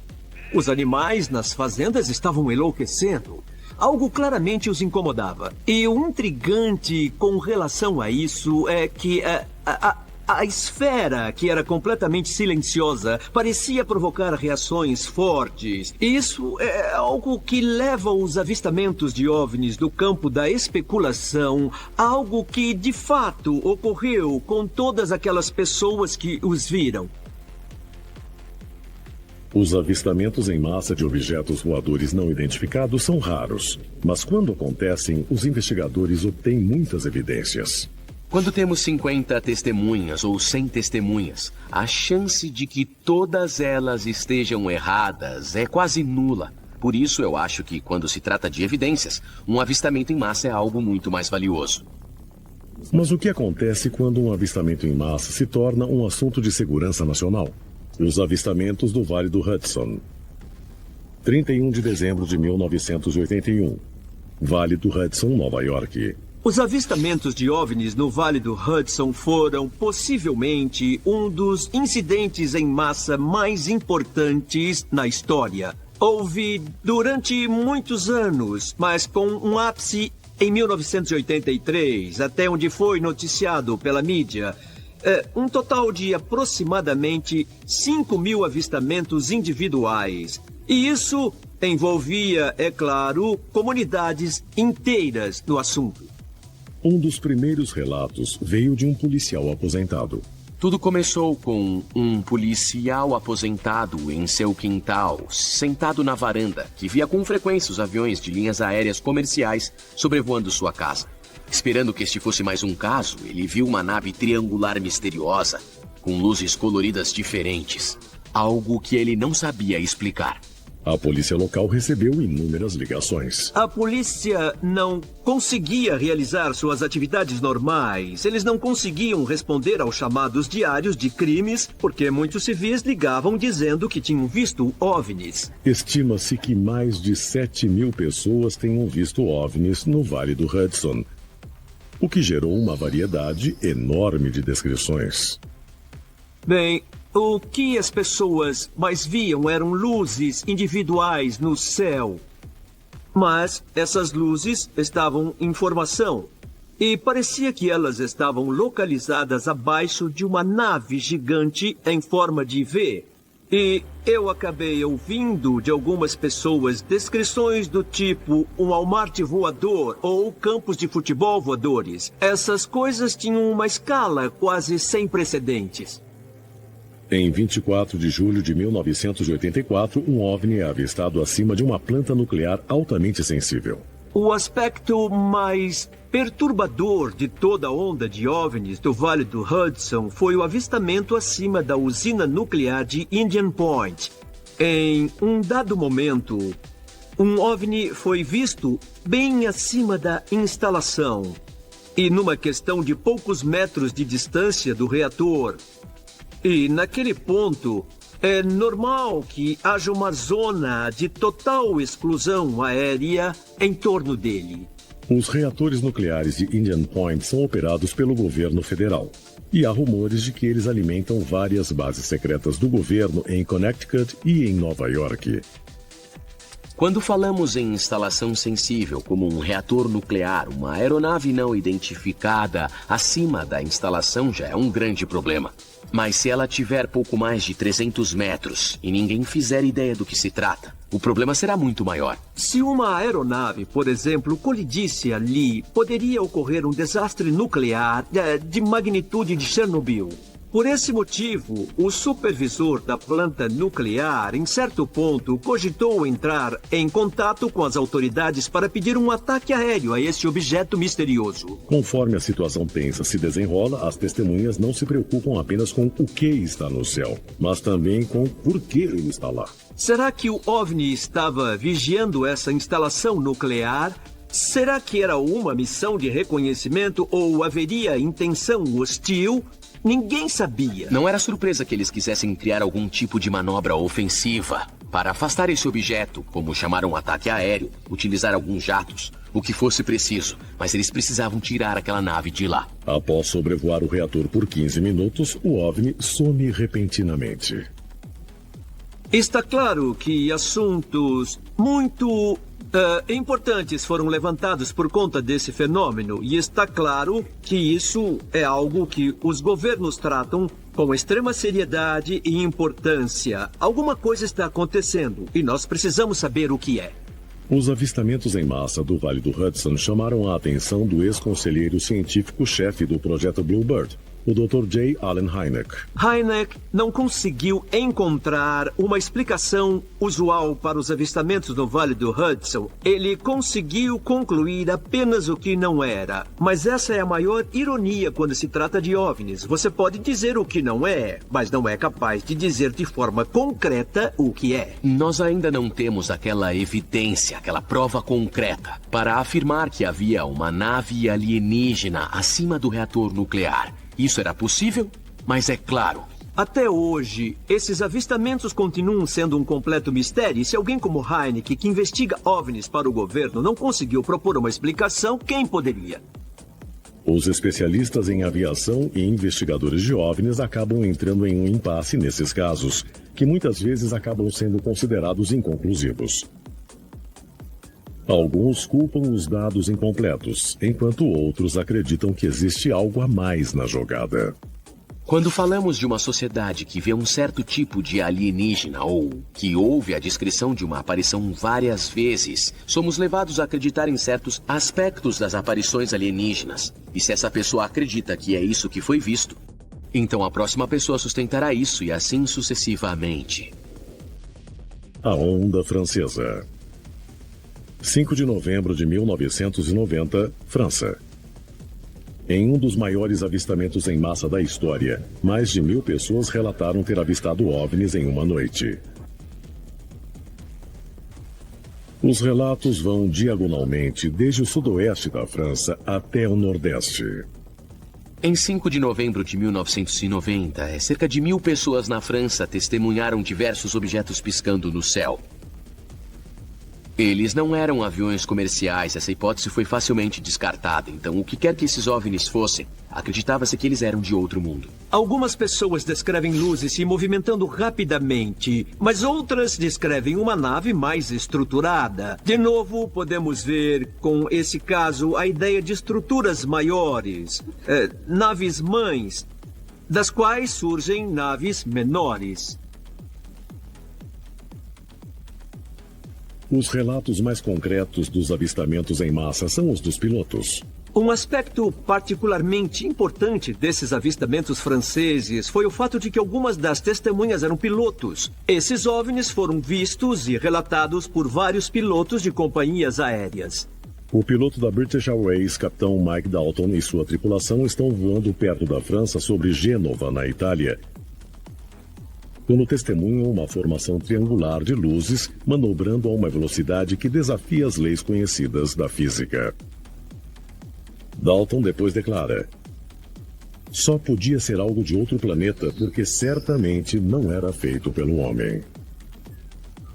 Os animais nas fazendas estavam enlouquecendo. Algo claramente os incomodava. E o intrigante com relação a isso é que a A esfera, que era completamente silenciosa, parecia provocar reações fortes. Isso é algo que leva os avistamentos de OVNIs do campo da especulação a algo que, de fato, ocorreu com todas aquelas pessoas que os viram. Os avistamentos em massa de objetos voadores não identificados são raros, mas quando acontecem, os investigadores obtêm muitas evidências. Quando temos 50 testemunhas ou 100 testemunhas, a chance de que todas elas estejam erradas é quase nula. Por isso eu acho que, quando se trata de evidências, um avistamento em massa é algo muito mais valioso. Mas o que acontece quando um avistamento em massa se torna um assunto de segurança nacional? Os avistamentos do Vale do Hudson. 31 de dezembro de 1981. Vale do Hudson, Nova York. Os avistamentos de OVNIs no Vale do Hudson foram, possivelmente, um dos incidentes em massa mais importantes na história. Houve durante muitos anos, mas com um ápice em 1983, até onde foi noticiado pela mídia, um total de aproximadamente 5.000 avistamentos individuais. E isso envolvia, é claro, comunidades inteiras no assunto. Um dos primeiros relatos veio de um policial aposentado. Tudo começou com um policial aposentado em seu quintal, sentado na varanda, que via com frequência os aviões de linhas aéreas comerciais sobrevoando sua casa. Esperando que este fosse mais um caso, ele viu uma nave triangular misteriosa, com luzes coloridas diferentes. Algo que ele não sabia explicar. A polícia local recebeu inúmeras ligações. A polícia não conseguia realizar suas atividades normais. Eles não conseguiam responder aos chamados diários de crimes, porque muitos civis ligavam dizendo que tinham visto OVNIs. Estima-se que mais de 7.000 pessoas tenham visto OVNIs no Vale do Hudson, o que gerou uma variedade enorme de descrições. Bem, o que as pessoas mais viam eram luzes individuais no céu. Mas essas luzes estavam em formação. E parecia que elas estavam localizadas abaixo de uma nave gigante em forma de V. E eu acabei ouvindo de algumas pessoas descrições do tipo um Walmart voador ou campos de futebol voadores. Essas coisas tinham uma escala quase sem precedentes. Em 24 de julho de 1984, um OVNI é avistado acima de uma planta nuclear altamente sensível. O aspecto mais perturbador de toda a onda de OVNIs do Vale do Hudson foi o avistamento acima da usina nuclear de Indian Point. Em um dado momento, um OVNI foi visto bem acima da instalação e numa questão de poucos metros de distância do reator. E naquele ponto, é normal que haja uma zona de total exclusão aérea em torno dele. Os reatores nucleares de Indian Point são operados pelo governo federal. E há rumores de que eles alimentam várias bases secretas do governo em Connecticut e em Nova York. Quando falamos em instalação sensível, como um reator nuclear, uma aeronave não identificada acima da instalação já é um grande problema. Mas se ela tiver pouco mais de 300 metros e ninguém fizer ideia do que se trata, o problema será muito maior. Se uma aeronave, por exemplo, colidisse ali, poderia ocorrer um desastre nuclear de magnitude de Chernobyl. Por esse motivo, o supervisor da planta nuclear, em certo ponto, cogitou entrar em contato com as autoridades para pedir um ataque aéreo a esse objeto misterioso. Conforme a situação tensa se desenrola, as testemunhas não se preocupam apenas com o que está no céu, mas também com por que ele está lá. Será que o OVNI estava vigiando essa instalação nuclear? Será que era uma missão de reconhecimento ou haveria intenção hostil? Ninguém sabia. Não era surpresa que eles quisessem criar algum tipo de manobra ofensiva para afastar esse objeto, como chamar um ataque aéreo, utilizar alguns jatos, o que fosse preciso. Mas eles precisavam tirar aquela nave de lá. Após sobrevoar o reator por 15 minutos, o OVNI some repentinamente. Está claro que assuntos muito Importantes foram levantados por conta desse fenômeno e está claro que isso é algo que os governos tratam com extrema seriedade e importância. Alguma coisa está acontecendo e nós precisamos saber o que é. Os avistamentos em massa do Vale do Hudson chamaram a atenção do ex-conselheiro científico-chefe do projeto Bluebird, o Dr. J. Allen Hynek. Hynek não conseguiu encontrar uma explicação usual para os avistamentos no Vale do Hudson. Ele conseguiu concluir apenas o que não era. Mas essa é a maior ironia quando se trata de OVNIs. Você pode dizer o que não é, mas não é capaz de dizer de forma concreta o que é. Nós ainda não temos aquela evidência, aquela prova concreta para afirmar que havia uma nave alienígena acima do reator nuclear. Isso era possível, mas é claro. Até hoje, esses avistamentos continuam sendo um completo mistério. E se alguém como Hynek, que investiga OVNIs para o governo, não conseguiu propor uma explicação, quem poderia? Os especialistas em aviação e investigadores de OVNIs acabam entrando em um impasse nesses casos, que muitas vezes acabam sendo considerados inconclusivos. Alguns culpam os dados incompletos, enquanto outros acreditam que existe algo a mais na jogada. Quando falamos de uma sociedade que vê um certo tipo de alienígena ou que ouve a descrição de uma aparição várias vezes, somos levados a acreditar em certos aspectos das aparições alienígenas. E se essa pessoa acredita que é isso que foi visto, então a próxima pessoa sustentará isso e assim sucessivamente. A Onda Francesa. 5 de novembro de 1990, França. Em um dos maiores avistamentos em massa da história, mais de 1.000 pessoas relataram ter avistado OVNIs em uma noite. Os relatos vão diagonalmente desde o sudoeste da França até o nordeste. Em 5 de novembro de 1990, cerca de 1.000 pessoas na França testemunharam diversos objetos piscando no céu. Eles não eram aviões comerciais, essa hipótese foi facilmente descartada. Então, o que quer que esses OVNIs fossem, acreditava-se que eles eram de outro mundo. Algumas pessoas descrevem luzes se movimentando rapidamente, mas outras descrevem uma nave mais estruturada. De novo, podemos ver, com esse caso, a ideia de estruturas maiores, naves-mães, das quais surgem naves menores. Os relatos mais concretos dos avistamentos em massa são os dos pilotos. Um aspecto particularmente importante desses avistamentos franceses foi o fato de que algumas das testemunhas eram pilotos. Esses OVNIs foram vistos e relatados por vários pilotos de companhias aéreas. O piloto da British Airways, capitão Mike Dalton, e sua tripulação estão voando perto da França sobre Gênova, na Itália, quando testemunham uma formação triangular de luzes manobrando a uma velocidade que desafia as leis conhecidas da física. Dalton depois declara: só podia ser algo de outro planeta porque certamente não era feito pelo homem.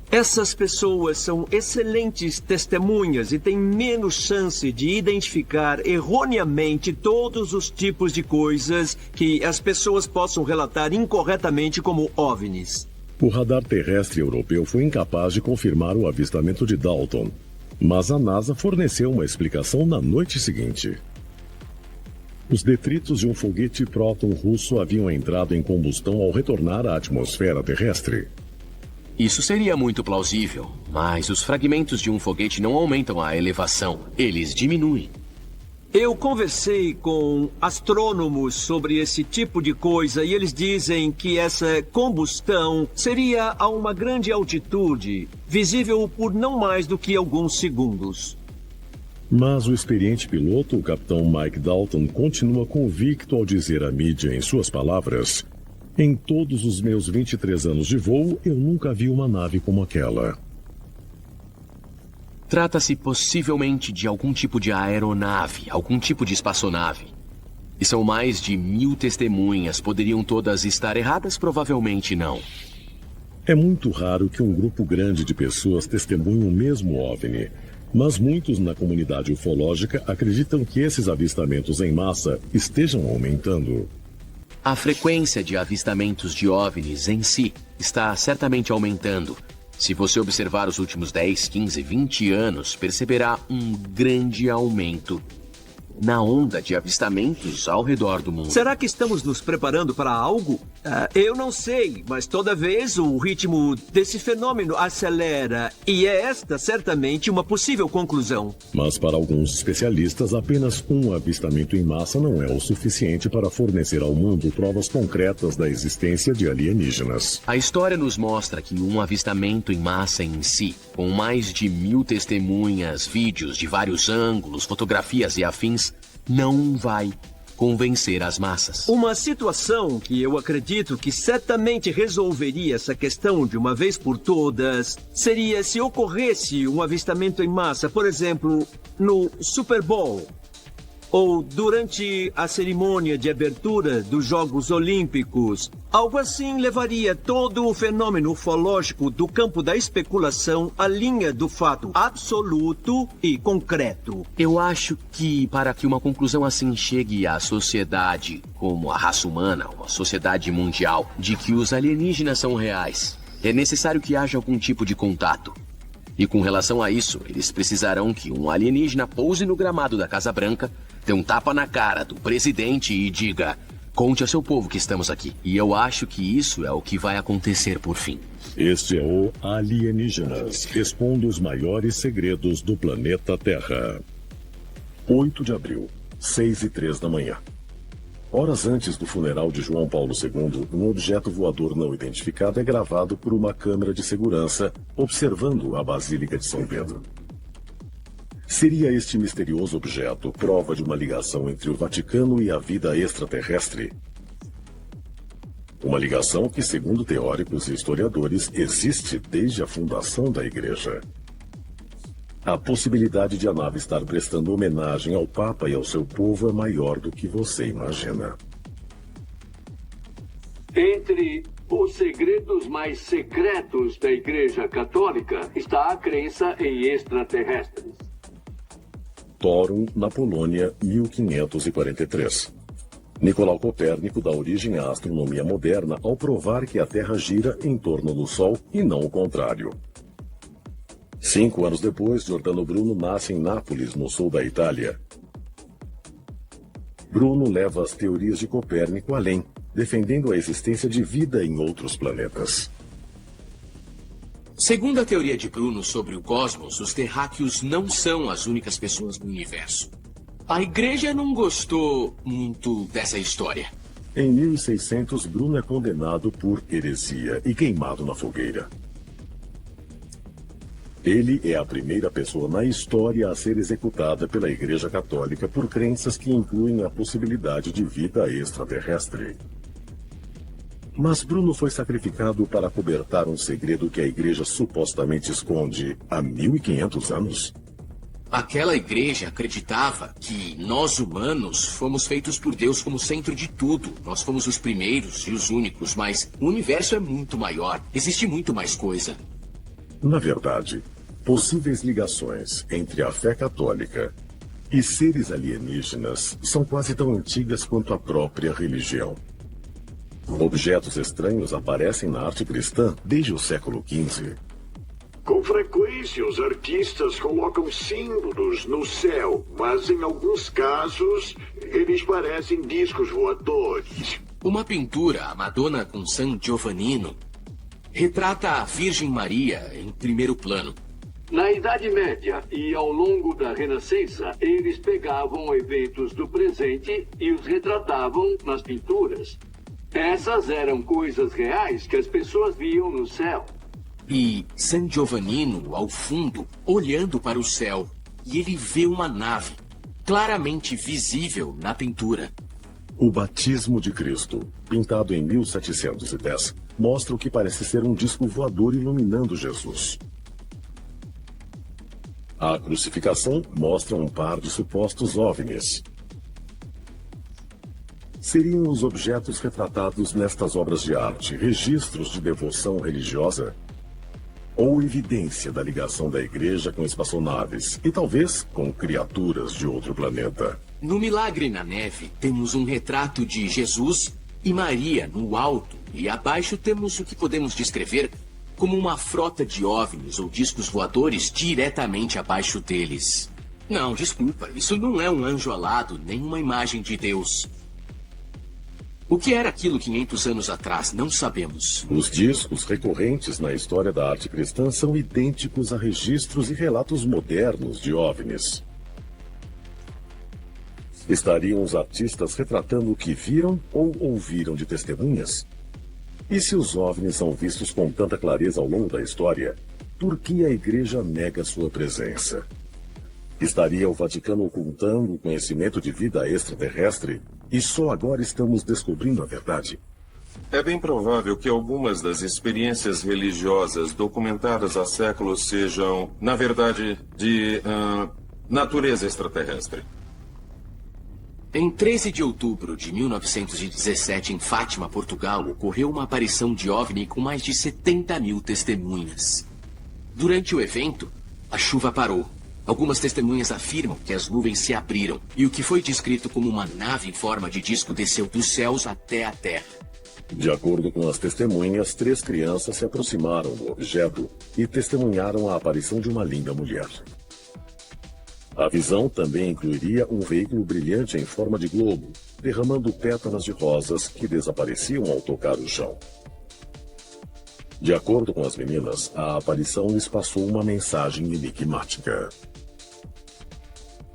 Essas pessoas são excelentes testemunhas e têm menos chance de identificar erroneamente todos os tipos de coisas que as pessoas possam relatar incorretamente como OVNIs. O radar terrestre europeu foi incapaz de confirmar o avistamento de Dalton, mas a NASA forneceu uma explicação na noite seguinte. Os detritos de um foguete Proton russo haviam entrado em combustão ao retornar à atmosfera terrestre. Isso seria muito plausível, mas os fragmentos de um foguete não aumentam a elevação, eles diminuem. Eu conversei com astrônomos sobre esse tipo de coisa e eles dizem que essa combustão seria a uma grande altitude, visível por não mais do que alguns segundos. Mas o experiente piloto, o capitão Mike Dalton, continua convicto ao dizer à mídia, em suas palavras: em todos os meus 23 anos de voo, eu nunca vi uma nave como aquela. Trata-se possivelmente de algum tipo de aeronave, algum tipo de espaçonave. E são mais de 1.000 testemunhas. Poderiam todas estar erradas? Provavelmente não. É muito raro que um grupo grande de pessoas testemunhe o mesmo OVNI, mas muitos na comunidade ufológica acreditam que esses avistamentos em massa estejam aumentando. A frequência de avistamentos de OVNIs em si está certamente aumentando. Se você observar os últimos 10, 15, 20 anos, perceberá um grande aumento na onda de avistamentos ao redor do mundo. Será que estamos nos preparando para algo? Eu não sei, mas toda vez o ritmo desse fenômeno acelera e é esta certamente uma possível conclusão. Mas para alguns especialistas, apenas um avistamento em massa não é o suficiente para fornecer ao mundo provas concretas da existência de alienígenas. A história nos mostra que um avistamento em massa em si, com mais de 1000 testemunhas, vídeos de vários ângulos, fotografias e afins, não vai convencer as massas. Uma situação que eu acredito que certamente resolveria essa questão de uma vez por todas seria se ocorresse um avistamento em massa, por exemplo, no Super Bowl ou durante a cerimônia de abertura dos Jogos Olímpicos. Algo assim levaria todo o fenômeno ufológico do campo da especulação à linha do fato absoluto e concreto. Eu acho que para que uma conclusão assim chegue à sociedade como a raça humana, uma sociedade mundial, de que os alienígenas são reais, é necessário que haja algum tipo de contato. E com relação a isso, eles precisarão que um alienígena pouse no gramado da Casa Branca, dê um tapa na cara do presidente e diga: conte a seu povo que estamos aqui. E eu acho que isso é o que vai acontecer por fim. Este é o Alienígenas, expondo os maiores segredos do planeta Terra. 8 de abril, 6h03 da manhã. Horas antes do funeral de João Paulo II, um objeto voador não identificado é gravado por uma câmera de segurança observando a Basílica de São Pedro. Seria este misterioso objeto prova de uma ligação entre o Vaticano e a vida extraterrestre? Uma ligação que, segundo teóricos e historiadores, existe desde a fundação da Igreja. A possibilidade de a nave estar prestando homenagem ao Papa e ao seu povo é maior do que você imagina. Entre os segredos mais secretos da Igreja Católica está a crença em extraterrestres. Toruń, na Polônia, 1543. Nicolau Copérnico dá origem à astronomia moderna ao provar que a Terra gira em torno do Sol e não o contrário. 5 anos depois, Giordano Bruno nasce em Nápoles, no sul da Itália. Bruno leva as teorias de Copérnico além, defendendo a existência de vida em outros planetas. Segundo a teoria de Bruno sobre o cosmos, os terráqueos não são as únicas pessoas no universo. A Igreja não gostou muito dessa história. Em 1600, Bruno é condenado por heresia e queimado na fogueira. Ele é a primeira pessoa na história a ser executada pela Igreja Católica por crenças que incluem a possibilidade de vida extraterrestre. Mas Bruno foi sacrificado para cobertar um segredo que a Igreja supostamente esconde há 1500 anos? Aquela igreja acreditava que nós humanos fomos feitos por Deus como centro de tudo. Nós fomos os primeiros e os únicos, mas o universo é muito maior. Existe muito mais coisa. Na verdade, possíveis ligações entre a fé católica e seres alienígenas são quase tão antigas quanto a própria religião. Objetos estranhos aparecem na arte cristã desde o século XV. Com frequência, os artistas colocam símbolos no céu, mas em alguns casos, eles parecem discos voadores. Uma pintura, a Madonna com San Giovannino, retrata a Virgem Maria em primeiro plano. Na Idade Média e ao longo da Renascença, eles pegavam eventos do presente e os retratavam nas pinturas. Essas eram coisas reais que as pessoas viam no céu. E San Giovannino, ao fundo, olhando para o céu, e ele vê uma nave, claramente visível na pintura. O Batismo de Cristo, pintado em 1710, mostra o que parece ser um disco voador iluminando Jesus. A crucificação mostra um par de supostos OVNIs. Seriam os objetos retratados nestas obras de arte registros de devoção religiosa? Ou evidência da ligação da igreja com espaçonaves e talvez com criaturas de outro planeta? No Milagre na Neve, temos um retrato de Jesus e Maria no alto, e abaixo temos o que podemos descrever como uma frota de OVNIs ou discos voadores diretamente abaixo deles. Não, desculpa, isso não é um anjo alado, nem uma imagem de Deus. O que era aquilo 500 anos atrás, não sabemos. Os discos recorrentes na história da arte cristã são idênticos a registros e relatos modernos de OVNIs. Estariam os artistas retratando o que viram ou ouviram de testemunhas? E se os OVNIs são vistos com tanta clareza ao longo da história, por que a Igreja nega sua presença? Estaria o Vaticano ocultando o conhecimento de vida extraterrestre e só agora estamos descobrindo a verdade? É bem provável que algumas das experiências religiosas documentadas há séculos sejam, na verdade, de natureza extraterrestre. Em 13 de outubro de 1917, em Fátima, Portugal, ocorreu uma aparição de OVNI com mais de 70 mil testemunhas. Durante o evento, a chuva parou. Algumas testemunhas afirmam que as nuvens se abriram e o que foi descrito como uma nave em forma de disco desceu dos céus até a terra. De acordo com as testemunhas, 3 crianças se aproximaram do objeto e testemunharam a aparição de uma linda mulher. A visão também incluiria um veículo brilhante em forma de globo, derramando pétalas de rosas que desapareciam ao tocar o chão. De acordo com as meninas, a aparição lhes passou uma mensagem enigmática.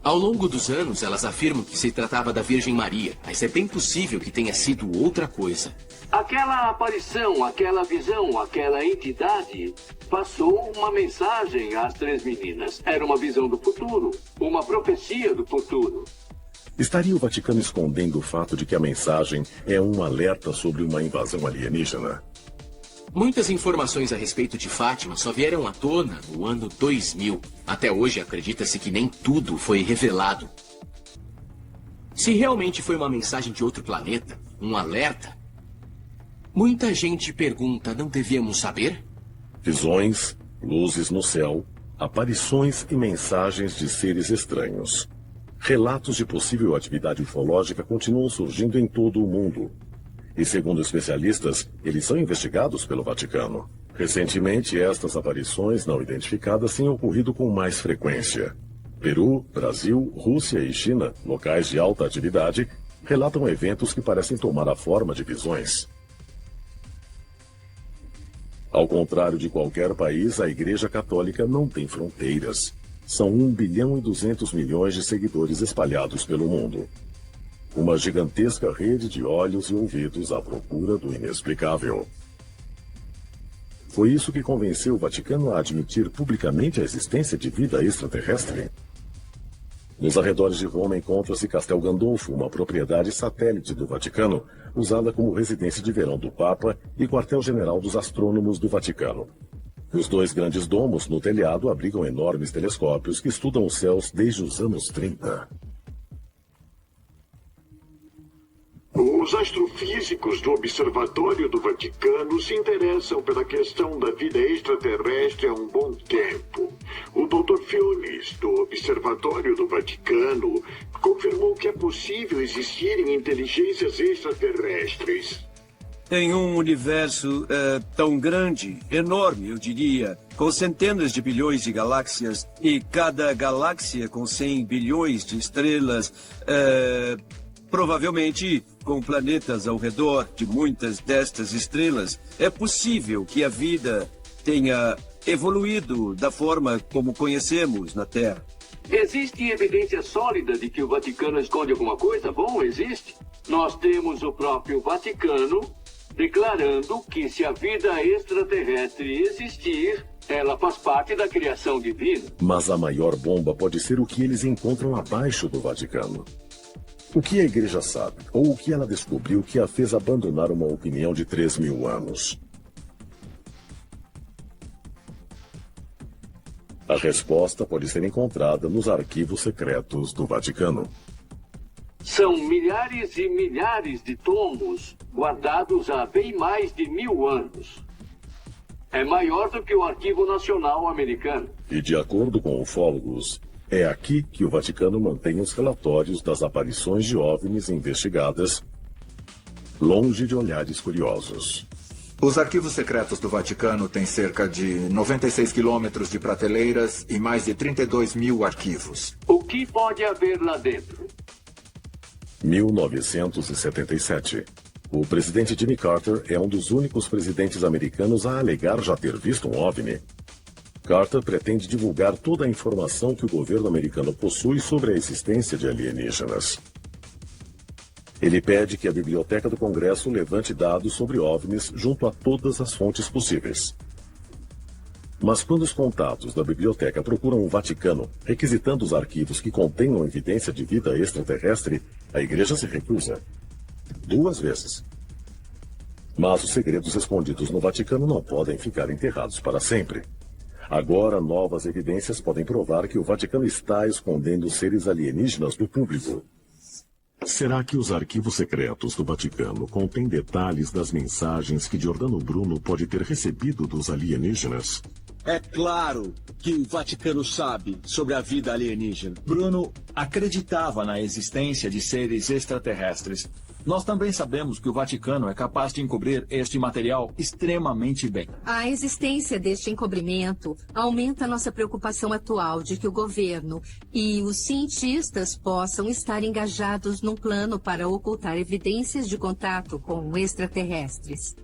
Ao longo dos anos, elas afirmam que se tratava da Virgem Maria, mas é bem possível que tenha sido outra coisa. Aquela aparição, aquela visão, aquela entidade passou uma mensagem às 3 meninas. Era uma visão do futuro, uma profecia do futuro. Estaria o Vaticano escondendo o fato de que a mensagem é um alerta sobre uma invasão alienígena? Muitas informações a respeito de Fátima só vieram à tona no ano 2000. Até hoje, acredita-se que nem tudo foi revelado. Se realmente foi uma mensagem de outro planeta, um alerta, muita gente pergunta, não devíamos saber? Visões, luzes no céu, aparições e mensagens de seres estranhos. Relatos de possível atividade ufológica continuam surgindo em todo o mundo. E segundo especialistas, eles são investigados pelo Vaticano. Recentemente, estas aparições não identificadas têm ocorrido com mais frequência. Peru, Brasil, Rússia e China, locais de alta atividade, relatam eventos que parecem tomar a forma de visões. Ao contrário de qualquer país, a Igreja Católica não tem fronteiras. São 1 bilhão e 200 milhões de seguidores espalhados pelo mundo. Uma gigantesca rede de olhos e ouvidos à procura do inexplicável. Foi isso que convenceu o Vaticano a admitir publicamente a existência de vida extraterrestre? Nos arredores de Roma encontra-se Castel Gandolfo, uma propriedade satélite do Vaticano, usada como residência de verão do Papa e quartel-general dos astrônomos do Vaticano. Os 2 grandes domos no telhado abrigam enormes telescópios que estudam os céus desde os anos 30. Os astrofísicos do Observatório do Vaticano se interessam pela questão da vida extraterrestre há um bom tempo. O Dr. Fionis, do Observatório do Vaticano, confirmou que é possível existirem inteligências extraterrestres. Em um universo tão grande, enorme, eu diria, com centenas de bilhões de galáxias, e cada galáxia com 100 bilhões de estrelas, provavelmente com planetas ao redor de muitas destas estrelas, é possível que a vida tenha evoluído da forma como conhecemos na Terra. Existe evidência sólida de que o Vaticano esconde alguma coisa? Bom, existe. Nós temos o próprio Vaticano declarando que se a vida extraterrestre existir, ela faz parte da criação divina. Mas a maior bomba pode ser o que eles encontram abaixo do Vaticano. O que a Igreja sabe, ou o que ela descobriu que a fez abandonar uma opinião de 3.000 anos? A resposta pode ser encontrada nos arquivos secretos do Vaticano. São milhares e milhares de tomos guardados há bem mais de 1000 anos. É maior do que o Arquivo Nacional Americano. E de acordo com ufólogos, é aqui que o Vaticano mantém os relatórios das aparições de OVNIs investigadas, longe de olhares curiosos. Os arquivos secretos do Vaticano têm cerca de 96 quilômetros de prateleiras e mais de 32 mil arquivos. O que pode haver lá dentro? 1977. O presidente Jimmy Carter é um dos únicos presidentes americanos a alegar já ter visto um OVNI. Carter pretende divulgar toda a informação que o governo americano possui sobre a existência de alienígenas. Ele pede que a Biblioteca do Congresso levante dados sobre OVNIs junto a todas as fontes possíveis. Mas quando os contatos da biblioteca procuram o Vaticano, requisitando os arquivos que contenham evidência de vida extraterrestre, a igreja se recusa. 2 vezes. Mas os segredos escondidos no Vaticano não podem ficar enterrados para sempre. Agora, novas evidências podem provar que o Vaticano está escondendo seres alienígenas do público. Será que os arquivos secretos do Vaticano contêm detalhes das mensagens que Giordano Bruno pode ter recebido dos alienígenas? É claro que o Vaticano sabe sobre a vida alienígena. Bruno acreditava na existência de seres extraterrestres. Nós também sabemos que o Vaticano é capaz de encobrir este material extremamente bem. A existência deste encobrimento aumenta nossa preocupação atual de que o governo e os cientistas possam estar engajados num plano para ocultar evidências de contato com extraterrestres.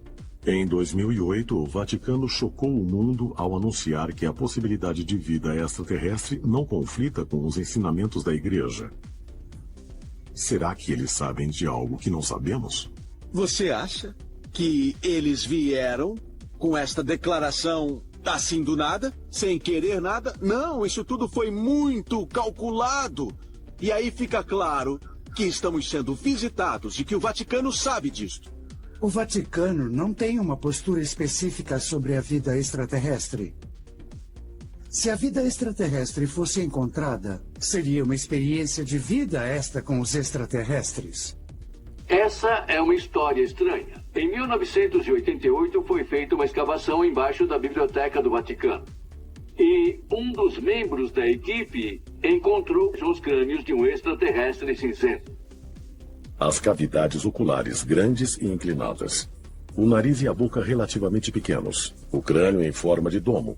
Em 2008, o Vaticano chocou o mundo ao anunciar que a possibilidade de vida extraterrestre não conflita com os ensinamentos da Igreja. Será que eles sabem de algo que não sabemos? Você acha que eles vieram com esta declaração assim do nada, sem querer nada? Não, isso tudo foi muito calculado. E aí fica claro que estamos sendo visitados e que o Vaticano sabe disto. O Vaticano não tem uma postura específica sobre a vida extraterrestre. Se a vida extraterrestre fosse encontrada, seria uma experiência de vida esta com os extraterrestres. Essa é uma história estranha. Em 1988 foi feita uma escavação embaixo da Biblioteca do Vaticano. E um dos membros da equipe encontrou os crânios de um extraterrestre cinzento. As cavidades oculares grandes e inclinadas. O nariz e a boca relativamente pequenos. O crânio em forma de domo.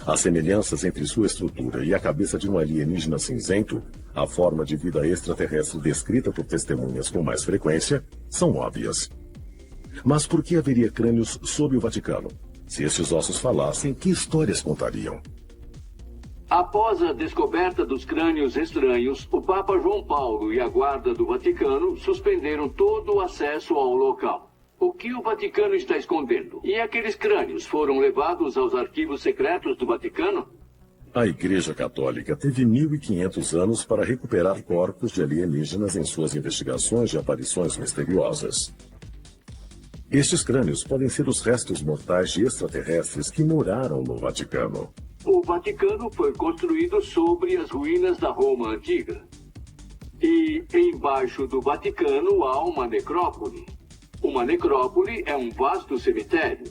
As semelhanças entre sua estrutura e a cabeça de um alienígena cinzento, a forma de vida extraterrestre descrita por testemunhas com mais frequência, são óbvias. Mas por que haveria crânios sob o Vaticano? Se estes ossos falassem, que histórias contariam? Após a descoberta dos crânios estranhos, o Papa João Paulo e a Guarda do Vaticano suspenderam todo o acesso ao local. O que o Vaticano está escondendo? E aqueles crânios foram levados aos arquivos secretos do Vaticano? A Igreja Católica teve 1.500 anos para recuperar corpos de alienígenas em suas investigações de aparições misteriosas. Estes crânios podem ser os restos mortais de extraterrestres que moraram no Vaticano. O Vaticano foi construído sobre as ruínas da Roma Antiga. E embaixo do Vaticano há uma necrópole. Uma necrópole é um vasto cemitério.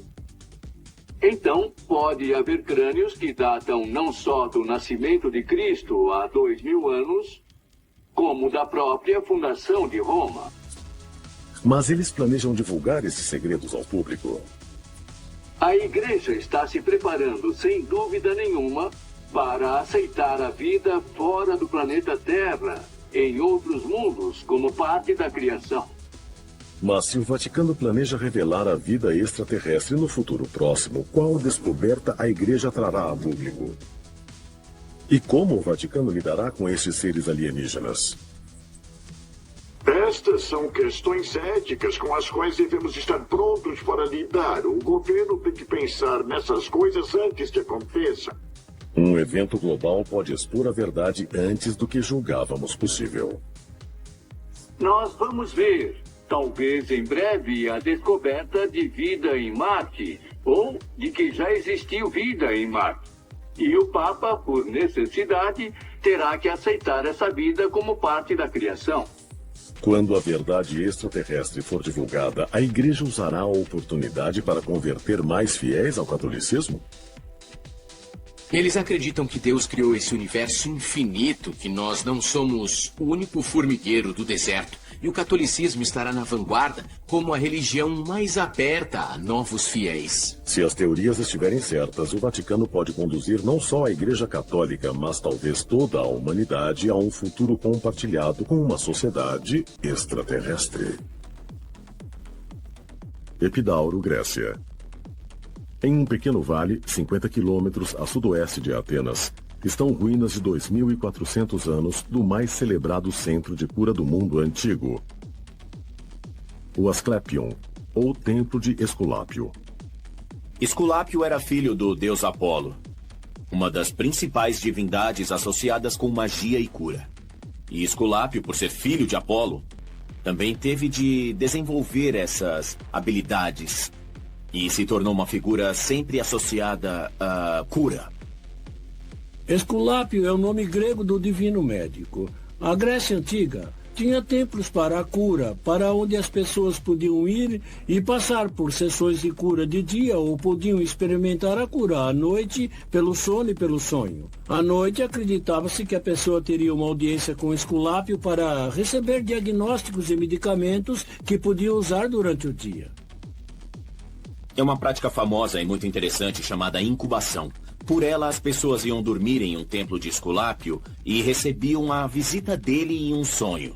Então, pode haver crânios que datam não só do nascimento de Cristo há 2000 anos, como da própria fundação de Roma. Mas eles planejam divulgar esses segredos ao público. A Igreja está se preparando, sem dúvida nenhuma, para aceitar a vida fora do planeta Terra, em outros mundos, como parte da criação. Mas se o Vaticano planeja revelar a vida extraterrestre no futuro próximo, qual descoberta a Igreja trará ao público? E como o Vaticano lidará com esses seres alienígenas? Estas são questões éticas com as quais devemos estar prontos para lidar. O governo tem que pensar nessas coisas antes que aconteça. Um evento global pode expor a verdade antes do que julgávamos possível. Nós vamos ver, talvez em breve, a descoberta de vida em Marte, ou de que já existiu vida em Marte. E o Papa, por necessidade, terá que aceitar essa vida como parte da criação. Quando a verdade extraterrestre for divulgada, a Igreja usará a oportunidade para converter mais fiéis ao catolicismo? Eles acreditam que Deus criou esse universo infinito, que nós não somos o único formigueiro do deserto. E o catolicismo estará na vanguarda como a religião mais aberta a novos fiéis. Se as teorias estiverem certas, o Vaticano pode conduzir não só a Igreja Católica, mas talvez toda a humanidade a um futuro compartilhado com uma sociedade extraterrestre. Epidauro, Grécia. Em um pequeno vale, 50 quilômetros a sudoeste de Atenas, estão ruínas de 2.400 anos do mais celebrado centro de cura do mundo antigo, o Asclepion, ou Templo de Esculápio. Esculápio era filho do deus Apolo, uma das principais divindades associadas com magia e cura. E Esculápio, por ser filho de Apolo, também teve de desenvolver essas habilidades e se tornou uma figura sempre associada à cura. Esculápio é o nome grego do divino médico. A Grécia Antiga tinha templos para a cura, para onde as pessoas podiam ir e passar por sessões de cura de dia ou podiam experimentar a cura à noite pelo sono e pelo sonho. À noite acreditava-se que a pessoa teria uma audiência com Esculápio para receber diagnósticos e medicamentos que podia usar durante o dia. É uma prática famosa e muito interessante chamada incubação. Por ela, as pessoas iam dormir em um templo de Esculápio e recebiam a visita dele em um sonho,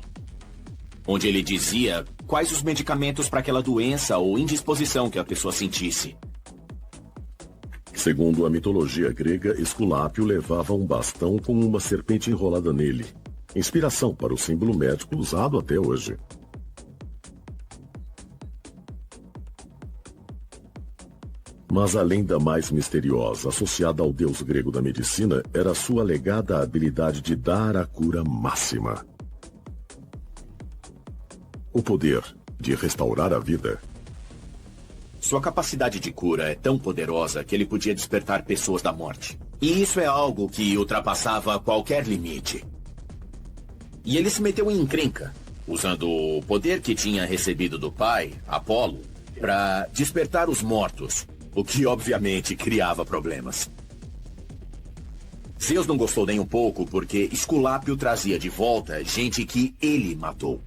onde ele dizia quais os medicamentos para aquela doença ou indisposição que a pessoa sentisse. Segundo a mitologia grega, Esculápio levava um bastão com uma serpente enrolada nele, inspiração para o símbolo médico usado até hoje. Mas a lenda mais misteriosa, associada ao deus grego da medicina, era sua alegada habilidade de dar a cura máxima. O poder de restaurar a vida. Sua capacidade de cura é tão poderosa que ele podia despertar pessoas da morte. E isso é algo que ultrapassava qualquer limite. E ele se meteu em encrenca, usando o poder que tinha recebido do pai, Apolo, para despertar os mortos. O que, obviamente, criava problemas. Zeus não gostou nem um pouco porque Esculápio trazia de volta gente que ele matou.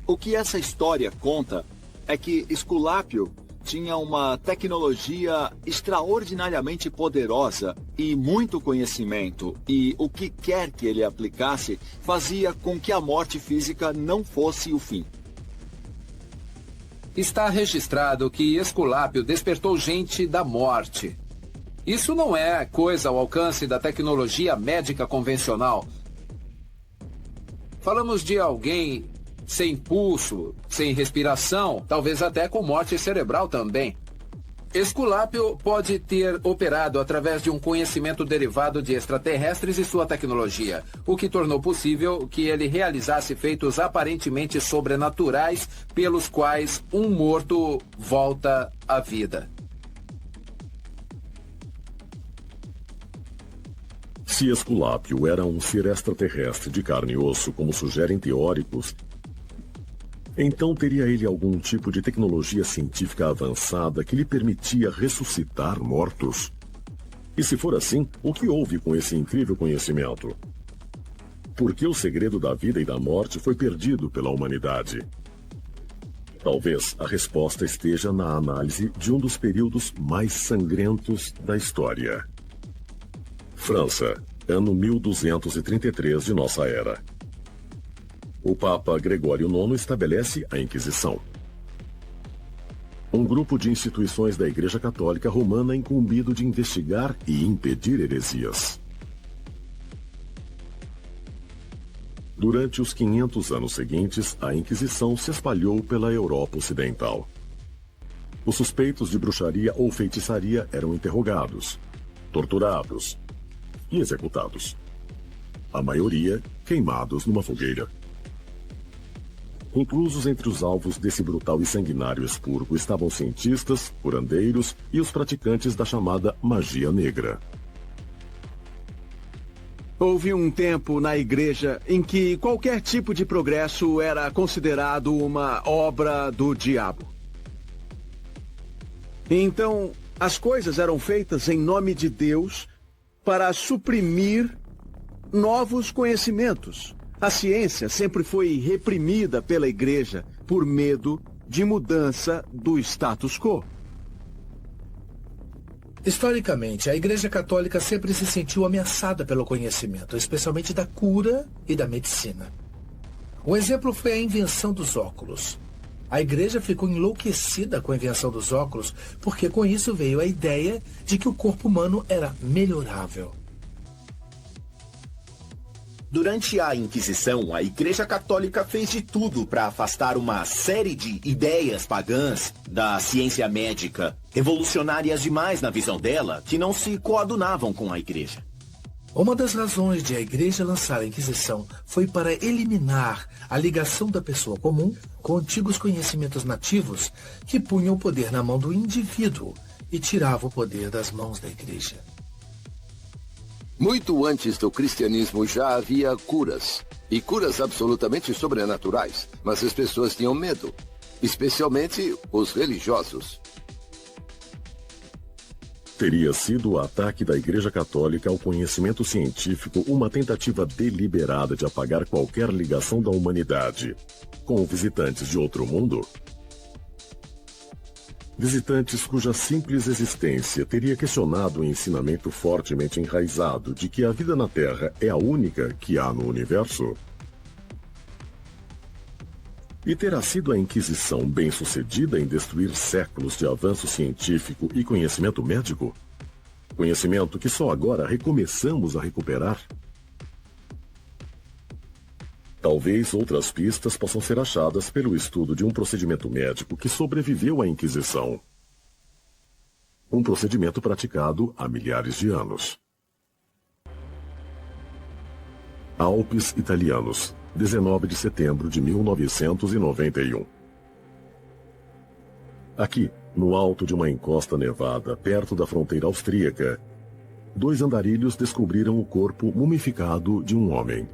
O que essa história conta é que Esculápio tinha uma tecnologia extraordinariamente poderosa e muito conhecimento, e o que quer que ele aplicasse fazia com que a morte física não fosse o fim. Está registrado que Esculápio despertou gente da morte. Isso não é coisa ao alcance da tecnologia médica convencional. Falamos de alguém sem pulso, sem respiração, talvez até com morte cerebral também. Esculápio pode ter operado através de um conhecimento derivado de extraterrestres e sua tecnologia, o que tornou possível que ele realizasse feitos aparentemente sobrenaturais pelos quais um morto volta à vida. Se Esculápio era um ser extraterrestre de carne e osso, como sugerem teóricos, então teria ele algum tipo de tecnologia científica avançada que lhe permitia ressuscitar mortos? E se for assim, o que houve com esse incrível conhecimento? Por que o segredo da vida e da morte foi perdido pela humanidade? Talvez a resposta esteja na análise de um dos períodos mais sangrentos da história. França, ano 1233 de nossa era. O Papa Gregório IX estabelece a Inquisição. Um grupo de instituições da Igreja Católica Romana incumbido de investigar e impedir heresias. Durante os 500 anos seguintes, a Inquisição se espalhou pela Europa Ocidental. Os suspeitos de bruxaria ou feitiçaria eram interrogados, torturados e executados. A maioria queimados numa fogueira. Inclusos entre os alvos desse brutal e sanguinário expurgo estavam cientistas, curandeiros e os praticantes da chamada magia negra. Houve um tempo na igreja em que qualquer tipo de progresso era considerado uma obra do diabo. Então, As coisas eram feitas em nome de Deus para suprimir novos conhecimentos. A ciência sempre foi reprimida pela igreja por medo de mudança do status quo. Historicamente, a Igreja Católica sempre se sentiu ameaçada pelo conhecimento, especialmente da cura e da medicina. Um exemplo foi a invenção dos óculos. A Igreja ficou enlouquecida com a invenção dos óculos, porque com isso veio a ideia de que o corpo humano era melhorável. Durante a Inquisição, a Igreja Católica fez de tudo para afastar uma série de ideias pagãs da ciência médica, revolucionárias demais na visão dela, que não se coadunavam com a Igreja. Uma das razões de a Igreja lançar a Inquisição foi para eliminar a ligação da pessoa comum com antigos conhecimentos nativos que punham o poder na mão do indivíduo e tiravam o poder das mãos da Igreja. Muito antes do cristianismo já havia curas, e curas absolutamente sobrenaturais, mas as pessoas tinham medo, especialmente os religiosos. Teria sido o ataque da Igreja Católica ao conhecimento científico uma tentativa deliberada de apagar qualquer ligação da humanidade com visitantes de outro mundo? Visitantes cuja simples existência teria questionado o ensinamento fortemente enraizado de que a vida na Terra é a única que há no universo? E terá sido a Inquisição bem-sucedida em destruir séculos de avanço científico e conhecimento médico? Conhecimento que só agora recomeçamos a recuperar? Talvez outras pistas possam ser achadas pelo estudo de um procedimento médico que sobreviveu à Inquisição. Um procedimento praticado há milhares de anos. Alpes italianos, 19 de setembro de 1991. Aqui, no alto de uma encosta nevada, perto da fronteira austríaca, 2 andarilhos descobriram o corpo mumificado de um homem.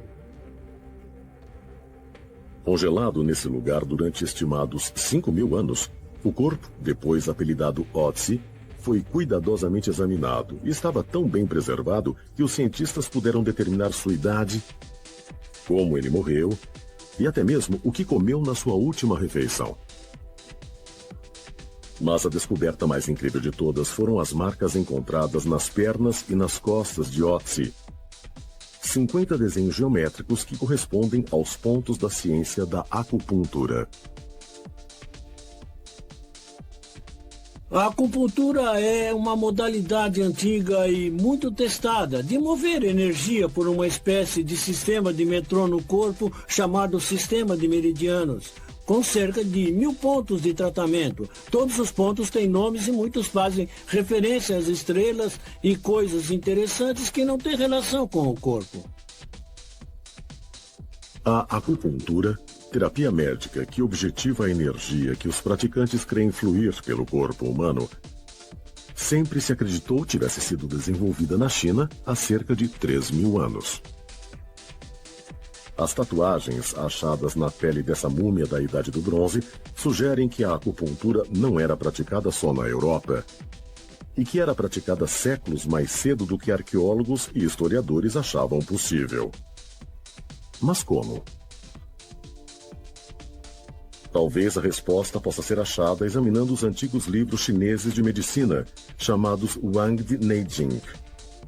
Congelado nesse lugar durante estimados 5.000 anos, o corpo, depois apelidado Otzi, foi cuidadosamente examinado e estava tão bem preservado que os cientistas puderam determinar sua idade, como ele morreu e até mesmo o que comeu na sua última refeição. Mas a descoberta mais incrível de todas foram as marcas encontradas nas pernas e nas costas de Otzi. 50 desenhos geométricos que correspondem aos pontos da ciência da acupuntura. A acupuntura é uma modalidade antiga e muito testada de mover energia por uma espécie de sistema de metrô no corpo chamado sistema de meridianos, com cerca de 1000 pontos de tratamento. Todos os pontos têm nomes e muitos fazem referência às estrelas e coisas interessantes que não têm relação com o corpo. A acupuntura, terapia médica que objetiva a energia que os praticantes creem fluir pelo corpo humano, sempre se acreditou tivesse sido desenvolvida na China há cerca de 3.000 anos. As tatuagens achadas na pele dessa múmia da Idade do Bronze sugerem que a acupuntura não era praticada só na Europa e que era praticada séculos mais cedo do que arqueólogos e historiadores achavam possível. Mas como? Talvez a resposta possa ser achada examinando os antigos livros chineses de medicina, chamados Wangdi Neijing,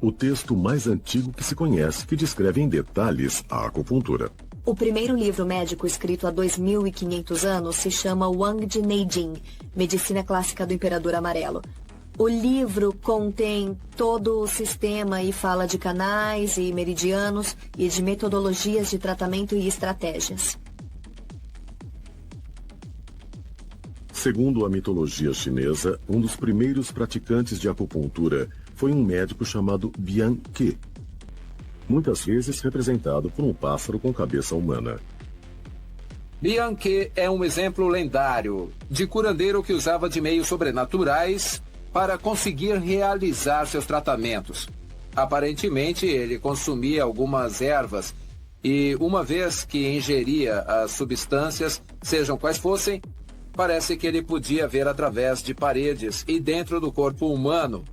o texto mais antigo que se conhece que descreve em detalhes a acupuntura. O primeiro livro médico escrito há 2.500 anos se chama Wangdi Neijing, Medicina Clássica do Imperador Amarelo. O livro contém todo o sistema e fala de canais e meridianos e de metodologias de tratamento e estratégias. Segundo a mitologia chinesa, um dos primeiros praticantes de acupuntura foi um médico chamado Bian Ke, muitas vezes representado por um pássaro com cabeça humana. Bian Ke é um exemplo lendário de curandeiro que usava de meios sobrenaturais para conseguir realizar seus tratamentos. Aparentemente, ele consumia algumas ervas e, uma vez que ingeria as substâncias, sejam quais fossem, Parece que ele podia ver através de paredes e dentro do corpo humano,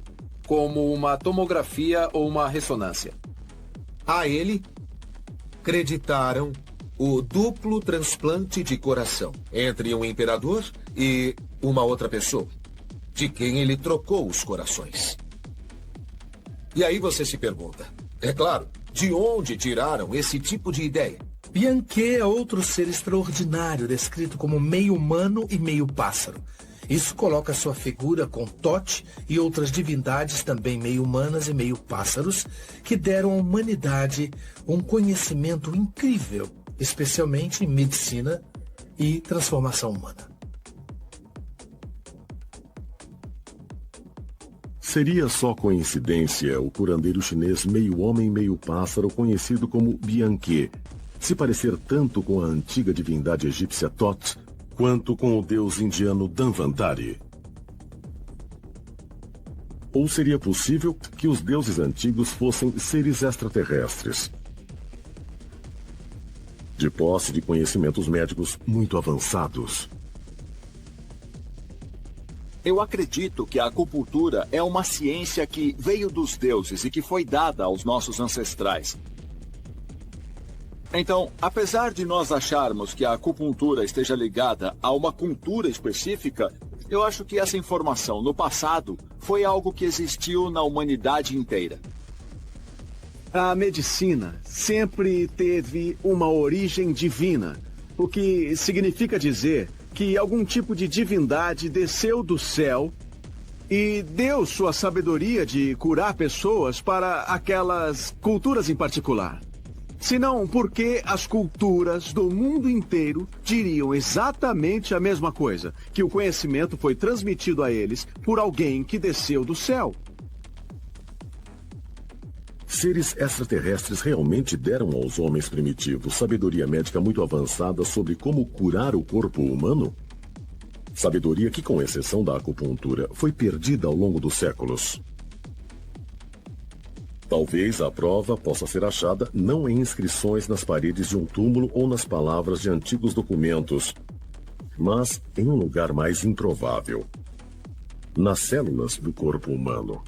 como uma tomografia ou uma ressonância. A ele creditaram o duplo transplante de coração entre um imperador e uma outra pessoa, de quem ele trocou os corações. E aí você se pergunta, é claro, de onde tiraram esse tipo de ideia? Bianchi é outro ser extraordinário, descrito como meio humano e meio pássaro. Isso coloca sua figura com Thoth e outras divindades também meio humanas e meio pássaros, que deram à humanidade um conhecimento incrível, especialmente em medicina e transformação humana. Seria só coincidência o curandeiro chinês meio homem, meio pássaro, conhecido como Bianchi, se parecer tanto com a antiga divindade egípcia Thoth, quanto com o deus indiano Dhanvantari? Ou seria possível que os deuses antigos fossem seres extraterrestres, de posse de conhecimentos médicos muito avançados? Eu acredito que a acupuntura é uma ciência que veio dos deuses e que foi dada aos nossos ancestrais. Então, apesar de nós acharmos que a acupuntura esteja ligada a uma cultura específica, eu acho que essa informação no passado foi algo que existiu na humanidade inteira. A medicina sempre teve uma origem divina, o que significa dizer que algum tipo de divindade desceu do céu e deu sua sabedoria de curar pessoas para aquelas culturas em particular. Senão, por que as culturas do mundo inteiro diriam exatamente a mesma coisa? Que o conhecimento foi transmitido a eles por alguém que desceu do céu. Seres extraterrestres realmente deram aos homens primitivos sabedoria médica muito avançada sobre como curar o corpo humano? Sabedoria que, com exceção da acupuntura, foi perdida ao longo dos séculos. Talvez a prova possa ser achada não em inscrições nas paredes de um túmulo ou nas palavras de antigos documentos, mas em um lugar mais improvável: nas células do corpo humano.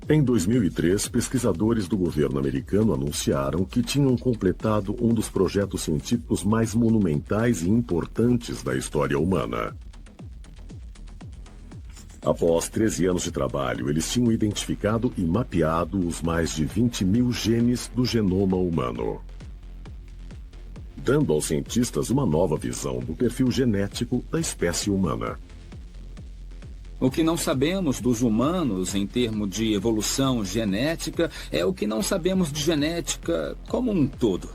Em 2003, pesquisadores do governo americano anunciaram que tinham completado um dos projetos científicos mais monumentais e importantes da história humana. Após 13 anos de trabalho, eles tinham identificado e mapeado os mais de 20 mil genes do genoma humano, dando aos cientistas uma nova visão do perfil genético da espécie humana. O que não sabemos dos humanos em termos de evolução genética é o que não sabemos de genética como um todo.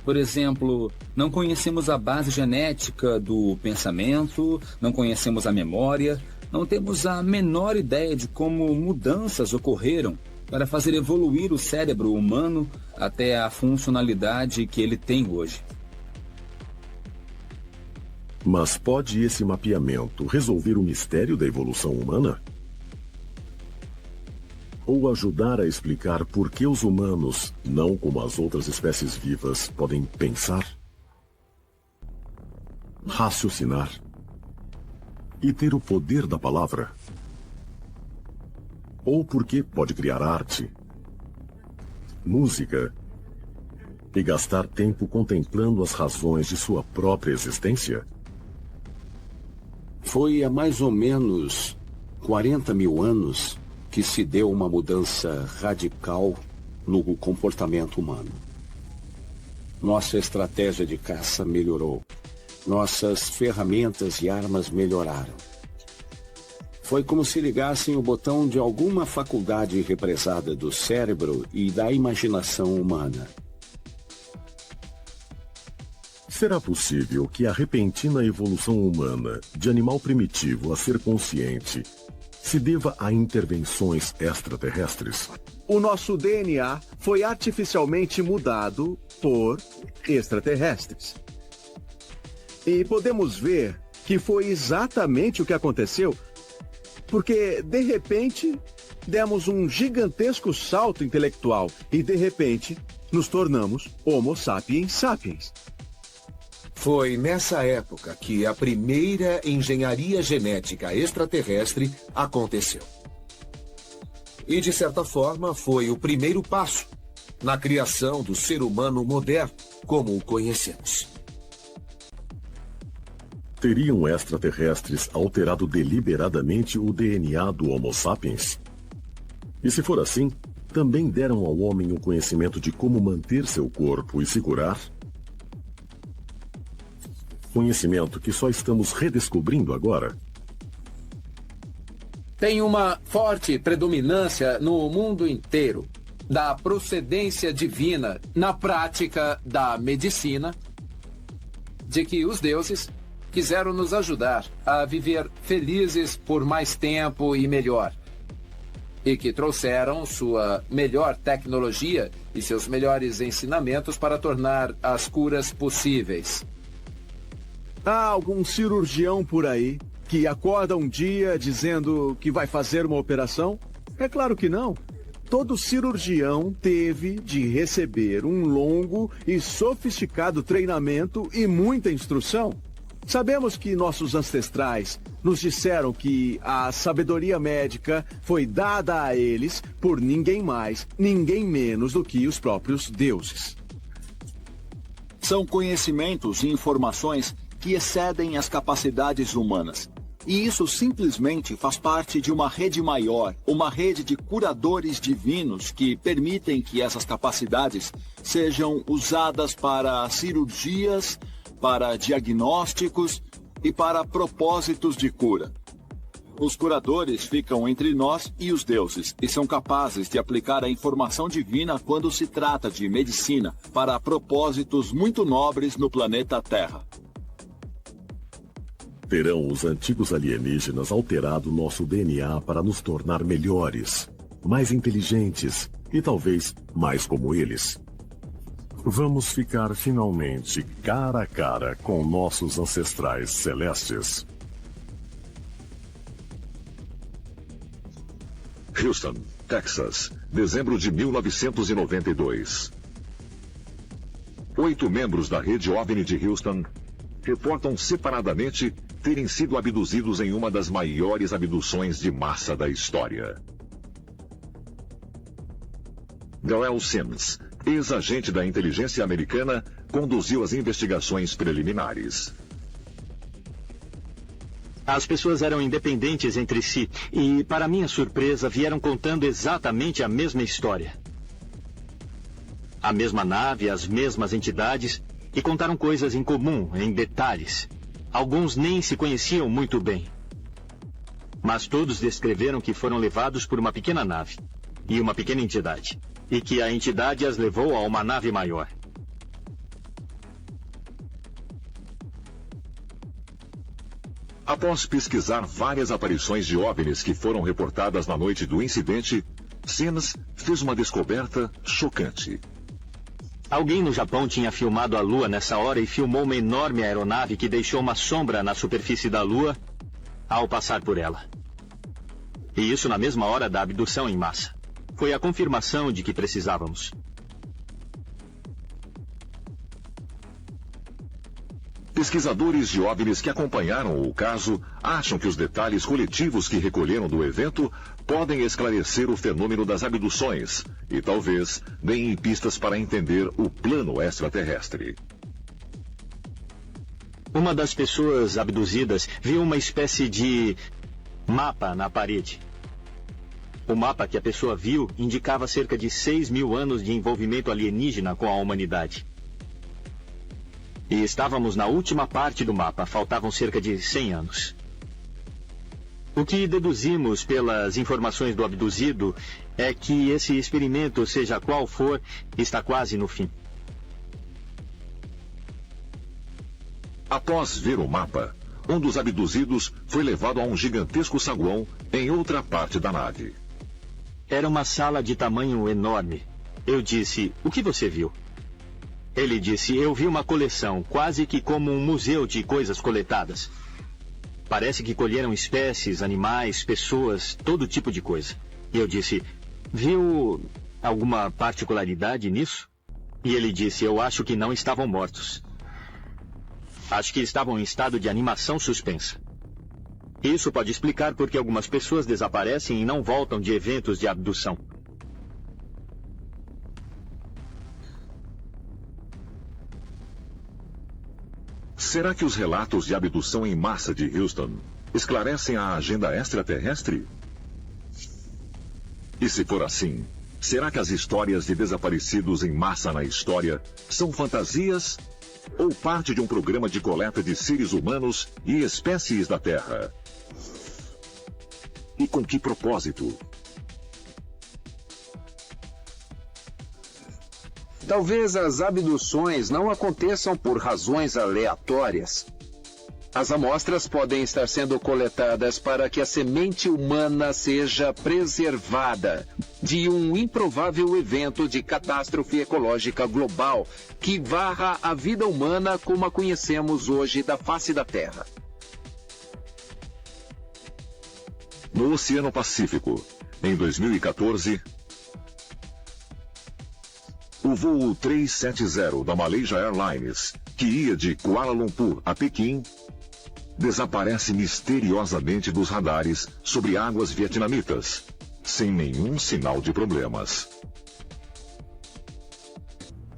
Por exemplo, não conhecemos a base genética do pensamento, não conhecemos a memória, não temos a menor ideia de como mudanças ocorreram para fazer evoluir o cérebro humano até a funcionalidade que ele tem hoje. Mas pode esse mapeamento resolver o mistério da evolução humana? Ou ajudar a explicar por que os humanos, não como as outras espécies vivas, podem pensar, raciocinar e ter o poder da palavra? Ou porque pode criar arte, música e gastar tempo contemplando as razões de sua própria existência? Foi há mais ou menos 40 mil anos que se deu uma mudança radical no comportamento humano. Nossa estratégia de caça melhorou. Nossas ferramentas e armas melhoraram. Foi como se ligassem o botão de alguma faculdade represada do cérebro e da imaginação humana. Será possível que a repentina evolução humana, de animal primitivo a ser consciente, se deva a intervenções extraterrestres? O nosso DNA foi artificialmente mudado por extraterrestres. E podemos ver que foi exatamente o que aconteceu, porque, de repente, demos um gigantesco salto intelectual e, de repente, nos tornamos Homo sapiens sapiens. Foi nessa época que a primeira engenharia genética extraterrestre aconteceu. E, de certa forma, foi o primeiro passo na criação do ser humano moderno, como o conhecemos. Teriam extraterrestres alterado deliberadamente o DNA do Homo sapiens? E se for assim, também deram ao homem o conhecimento de como manter seu corpo e se curar? Conhecimento que só estamos redescobrindo agora? Tem uma forte predominância no mundo inteiro da procedência divina na prática da medicina, de que os deuses quiseram nos ajudar a viver felizes por mais tempo e melhor, e que trouxeram sua melhor tecnologia e seus melhores ensinamentos para tornar as curas possíveis. Há algum cirurgião por aí que acorda um dia dizendo que vai fazer uma operação? É claro que não. Todo cirurgião teve de receber um longo e sofisticado treinamento e muita instrução. Sabemos que nossos ancestrais nos disseram que a sabedoria médica foi dada a eles por ninguém mais, ninguém menos do que os próprios deuses. São conhecimentos e informações que excedem as capacidades humanas. E isso simplesmente faz parte de uma rede maior, uma rede de curadores divinos que permitem que essas capacidades sejam usadas para cirurgias, para diagnósticos e para propósitos de cura. Os curadores ficam entre nós e os deuses e são capazes de aplicar a informação divina quando se trata de medicina para propósitos muito nobres no planeta Terra. Terão os antigos alienígenas alterado nosso DNA para nos tornar melhores, mais inteligentes e talvez mais como eles? Vamos ficar finalmente cara a cara com nossos ancestrais celestes. Houston, Texas, dezembro de 1992. 8 membros da rede OVNI de Houston reportam separadamente terem sido abduzidos em uma das maiores abduções de massa da história. Darrell Sims, ex-agente da inteligência americana, conduziu as investigações preliminares. As pessoas eram independentes entre si e, para minha surpresa, vieram contando exatamente a mesma história. A mesma nave, as mesmas entidades, e contaram coisas em comum, em detalhes. Alguns nem se conheciam muito bem. Mas todos descreveram que foram levados por uma pequena nave e uma pequena entidade, e que a entidade as levou a uma nave maior. Após pesquisar várias aparições de OVNIs que foram reportadas na noite do incidente, Sims fez uma descoberta chocante. Alguém no Japão tinha filmado a Lua nessa hora e filmou uma enorme aeronave que deixou uma sombra na superfície da Lua ao passar por ela. E isso na mesma hora da abdução em massa. Foi a confirmação de que precisávamos. Pesquisadores de OVNIs que acompanharam o caso acham que os detalhes coletivos que recolheram do evento podem esclarecer o fenômeno das abduções e talvez deem pistas para entender o plano extraterrestre. Uma das pessoas abduzidas viu uma espécie de mapa na parede. O mapa que a pessoa viu indicava cerca de 6.000 anos de envolvimento alienígena com a humanidade. E estávamos na última parte do mapa, faltavam cerca de 100 anos. O que deduzimos pelas informações do abduzido é que esse experimento, seja qual for, está quase no fim. Após ver o mapa, um dos abduzidos foi levado a um gigantesco saguão em outra parte da nave. Era uma sala de tamanho enorme. Eu disse, o que você viu? Ele disse, eu vi uma coleção, quase que como um museu de coisas coletadas. Parece que colheram espécies, animais, pessoas, todo tipo de coisa. E eu disse, viu alguma particularidade nisso? E ele disse, eu acho que não estavam mortos. Acho que estavam em estado de animação suspensa. Isso pode explicar por que algumas pessoas desaparecem e não voltam de eventos de abdução. Será que os relatos de abdução em massa de Houston esclarecem a agenda extraterrestre? E se for assim, será que as histórias de desaparecidos em massa na história são fantasias ou parte de um programa de coleta de seres humanos e espécies da Terra? E com que propósito? Talvez as abduções não aconteçam por razões aleatórias. As amostras podem estar sendo coletadas para que a semente humana seja preservada de um improvável evento de catástrofe ecológica global que varra a vida humana como a conhecemos hoje da face da Terra. No Oceano Pacífico, em 2014, o voo 370 da Malaysia Airlines, que ia de Kuala Lumpur a Pequim, desaparece misteriosamente dos radares sobre águas vietnamitas, sem nenhum sinal de problemas.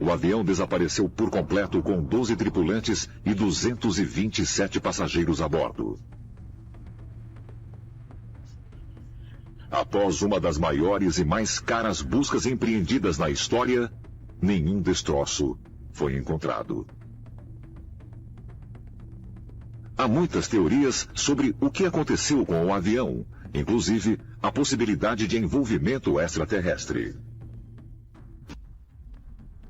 O avião desapareceu por completo com 12 tripulantes e 227 passageiros a bordo. Após uma das maiores e mais caras buscas empreendidas na história, nenhum destroço foi encontrado. Há muitas teorias sobre o que aconteceu com o avião, inclusive a possibilidade de envolvimento extraterrestre.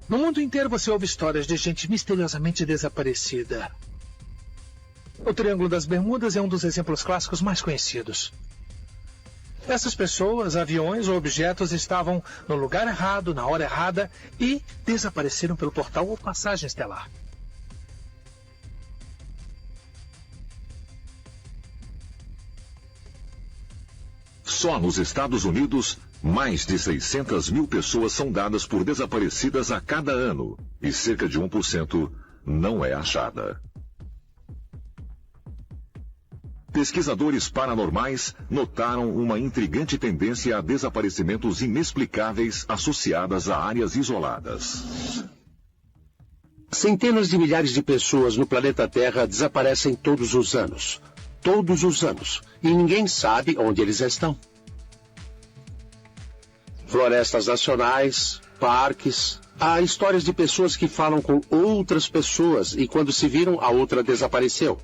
No mundo inteiro você ouve histórias de gente misteriosamente desaparecida. O Triângulo das Bermudas é um dos exemplos clássicos mais conhecidos. Essas pessoas, aviões ou objetos estavam no lugar errado, na hora errada e desapareceram pelo portal ou passagem estelar. Só nos Estados Unidos, mais de 600 mil pessoas são dadas por desaparecidas a cada ano e cerca de 1% não é achada. Pesquisadores paranormais notaram uma intrigante tendência a desaparecimentos inexplicáveis associadas a áreas isoladas. Centenas de milhares de pessoas no planeta Terra desaparecem todos os anos. Todos os anos. E ninguém sabe onde eles estão. Florestas nacionais, parques. Há histórias de pessoas que falam com outras pessoas e quando se viram, a outra desapareceu.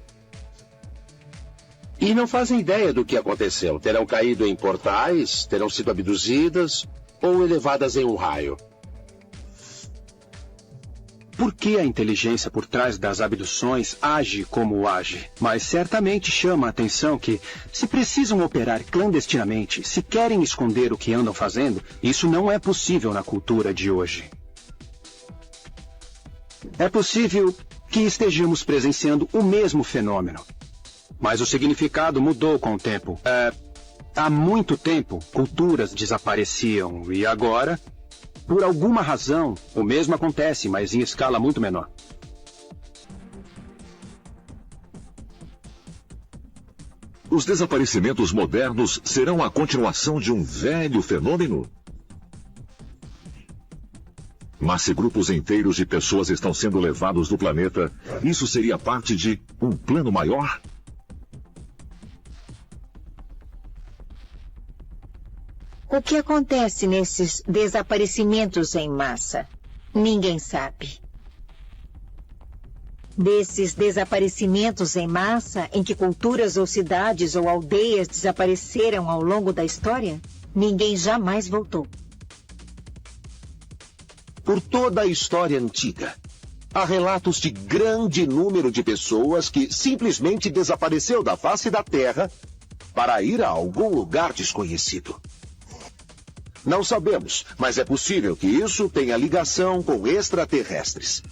E não fazem ideia do que aconteceu. Terão caído em portais, terão sido abduzidas ou elevadas em um raio. Por que a inteligência por trás das abduções age como age? Mas certamente chama a atenção que, se precisam operar clandestinamente, se querem esconder o que andam fazendo, isso não é possível na cultura de hoje. É possível que estejamos presenciando o mesmo fenômeno. Mas o significado mudou com o tempo. Há muito tempo, culturas desapareciam e agora, por alguma razão, o mesmo acontece, mas em escala muito menor. Os desaparecimentos modernos serão a continuação de um velho fenômeno? Mas se grupos inteiros de pessoas estão sendo levados do planeta, isso seria parte de um plano maior? O que acontece nesses desaparecimentos em massa? Ninguém sabe. Desses desaparecimentos em massa, em que culturas ou cidades ou aldeias desapareceram ao longo da história, ninguém jamais voltou. Por toda a história antiga, há relatos de grande número de pessoas que simplesmente desapareceu da face da Terra para ir a algum lugar desconhecido. Não sabemos, mas é possível que isso tenha ligação com extraterrestres.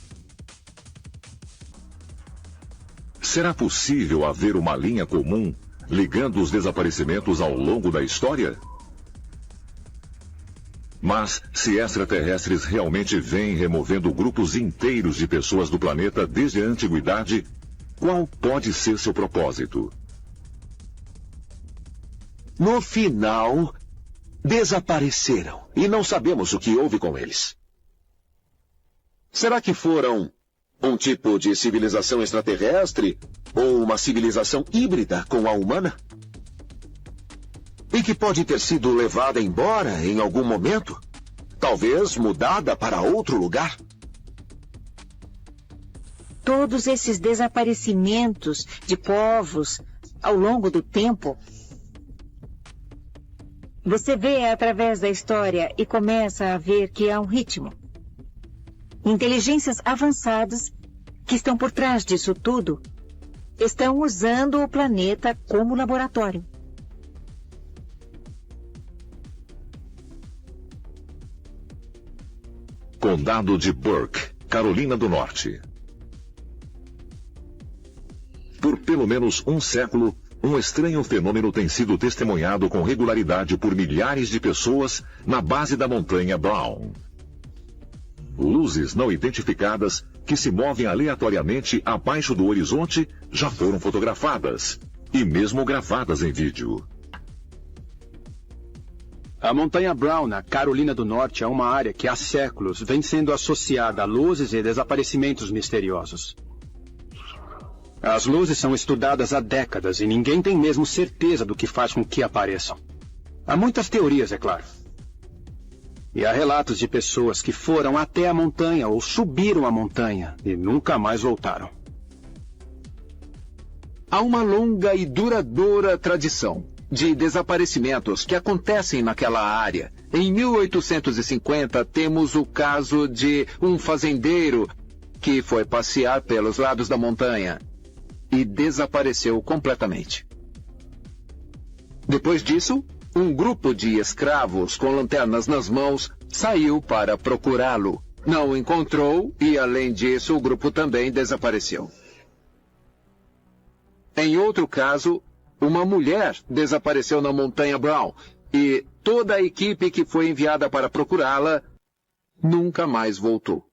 Será possível haver uma linha comum ligando os desaparecimentos ao longo da história? Mas, se extraterrestres realmente vêm removendo grupos inteiros de pessoas do planeta desde a antiguidade, qual pode ser seu propósito? No final, desapareceram e não sabemos o que houve com eles. Será que foram um tipo de civilização extraterrestre ou uma civilização híbrida com a humana? E que pode ter sido levada embora em algum momento? Talvez mudada para outro lugar? Todos esses desaparecimentos de povos ao longo do tempo, você vê através da história e começa a ver que há um ritmo. Inteligências avançadas que estão por trás disso tudo estão usando o planeta como laboratório. Condado de Burke, Carolina do Norte. Por pelo menos um século, um estranho fenômeno tem sido testemunhado com regularidade por milhares de pessoas na base da montanha Brown. Luzes não identificadas que se movem aleatoriamente abaixo do horizonte já foram fotografadas e mesmo gravadas em vídeo. A Montanha Brown, na Carolina do Norte, é uma área que há séculos vem sendo associada a luzes e desaparecimentos misteriosos. As luzes são estudadas há décadas e ninguém tem mesmo certeza do que faz com que apareçam. Há muitas teorias, é claro. E há relatos de pessoas que foram até a montanha ou subiram a montanha e nunca mais voltaram. Há uma longa e duradoura tradição de desaparecimentos que acontecem naquela área. Em 1850, temos o caso de um fazendeiro que foi passear pelos lados da montanha e desapareceu completamente. Depois disso, um grupo de escravos com lanternas nas mãos saiu para procurá-lo. Não o encontrou e, além disso, o grupo também desapareceu. Em outro caso, uma mulher desapareceu na Montanha Brown e toda a equipe que foi enviada para procurá-la nunca mais voltou.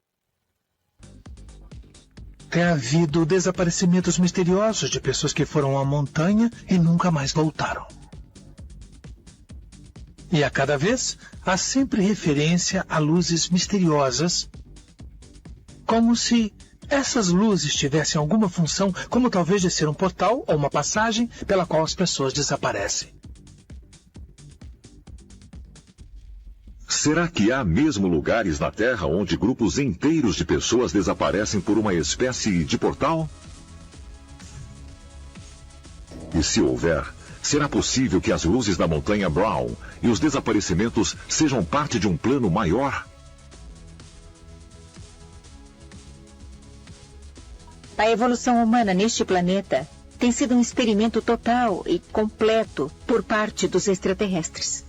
Tem havido desaparecimentos misteriosos de pessoas que foram à montanha e nunca mais voltaram. E a cada vez há sempre referência a luzes misteriosas, como se essas luzes tivessem alguma função, como talvez de ser um portal ou uma passagem pela qual as pessoas desaparecem. Será que há mesmo lugares na Terra onde grupos inteiros de pessoas desaparecem por uma espécie de portal? E se houver, será possível que as luzes da Montanha Brown e os desaparecimentos sejam parte de um plano maior? A evolução humana neste planeta tem sido um experimento total e completo por parte dos extraterrestres.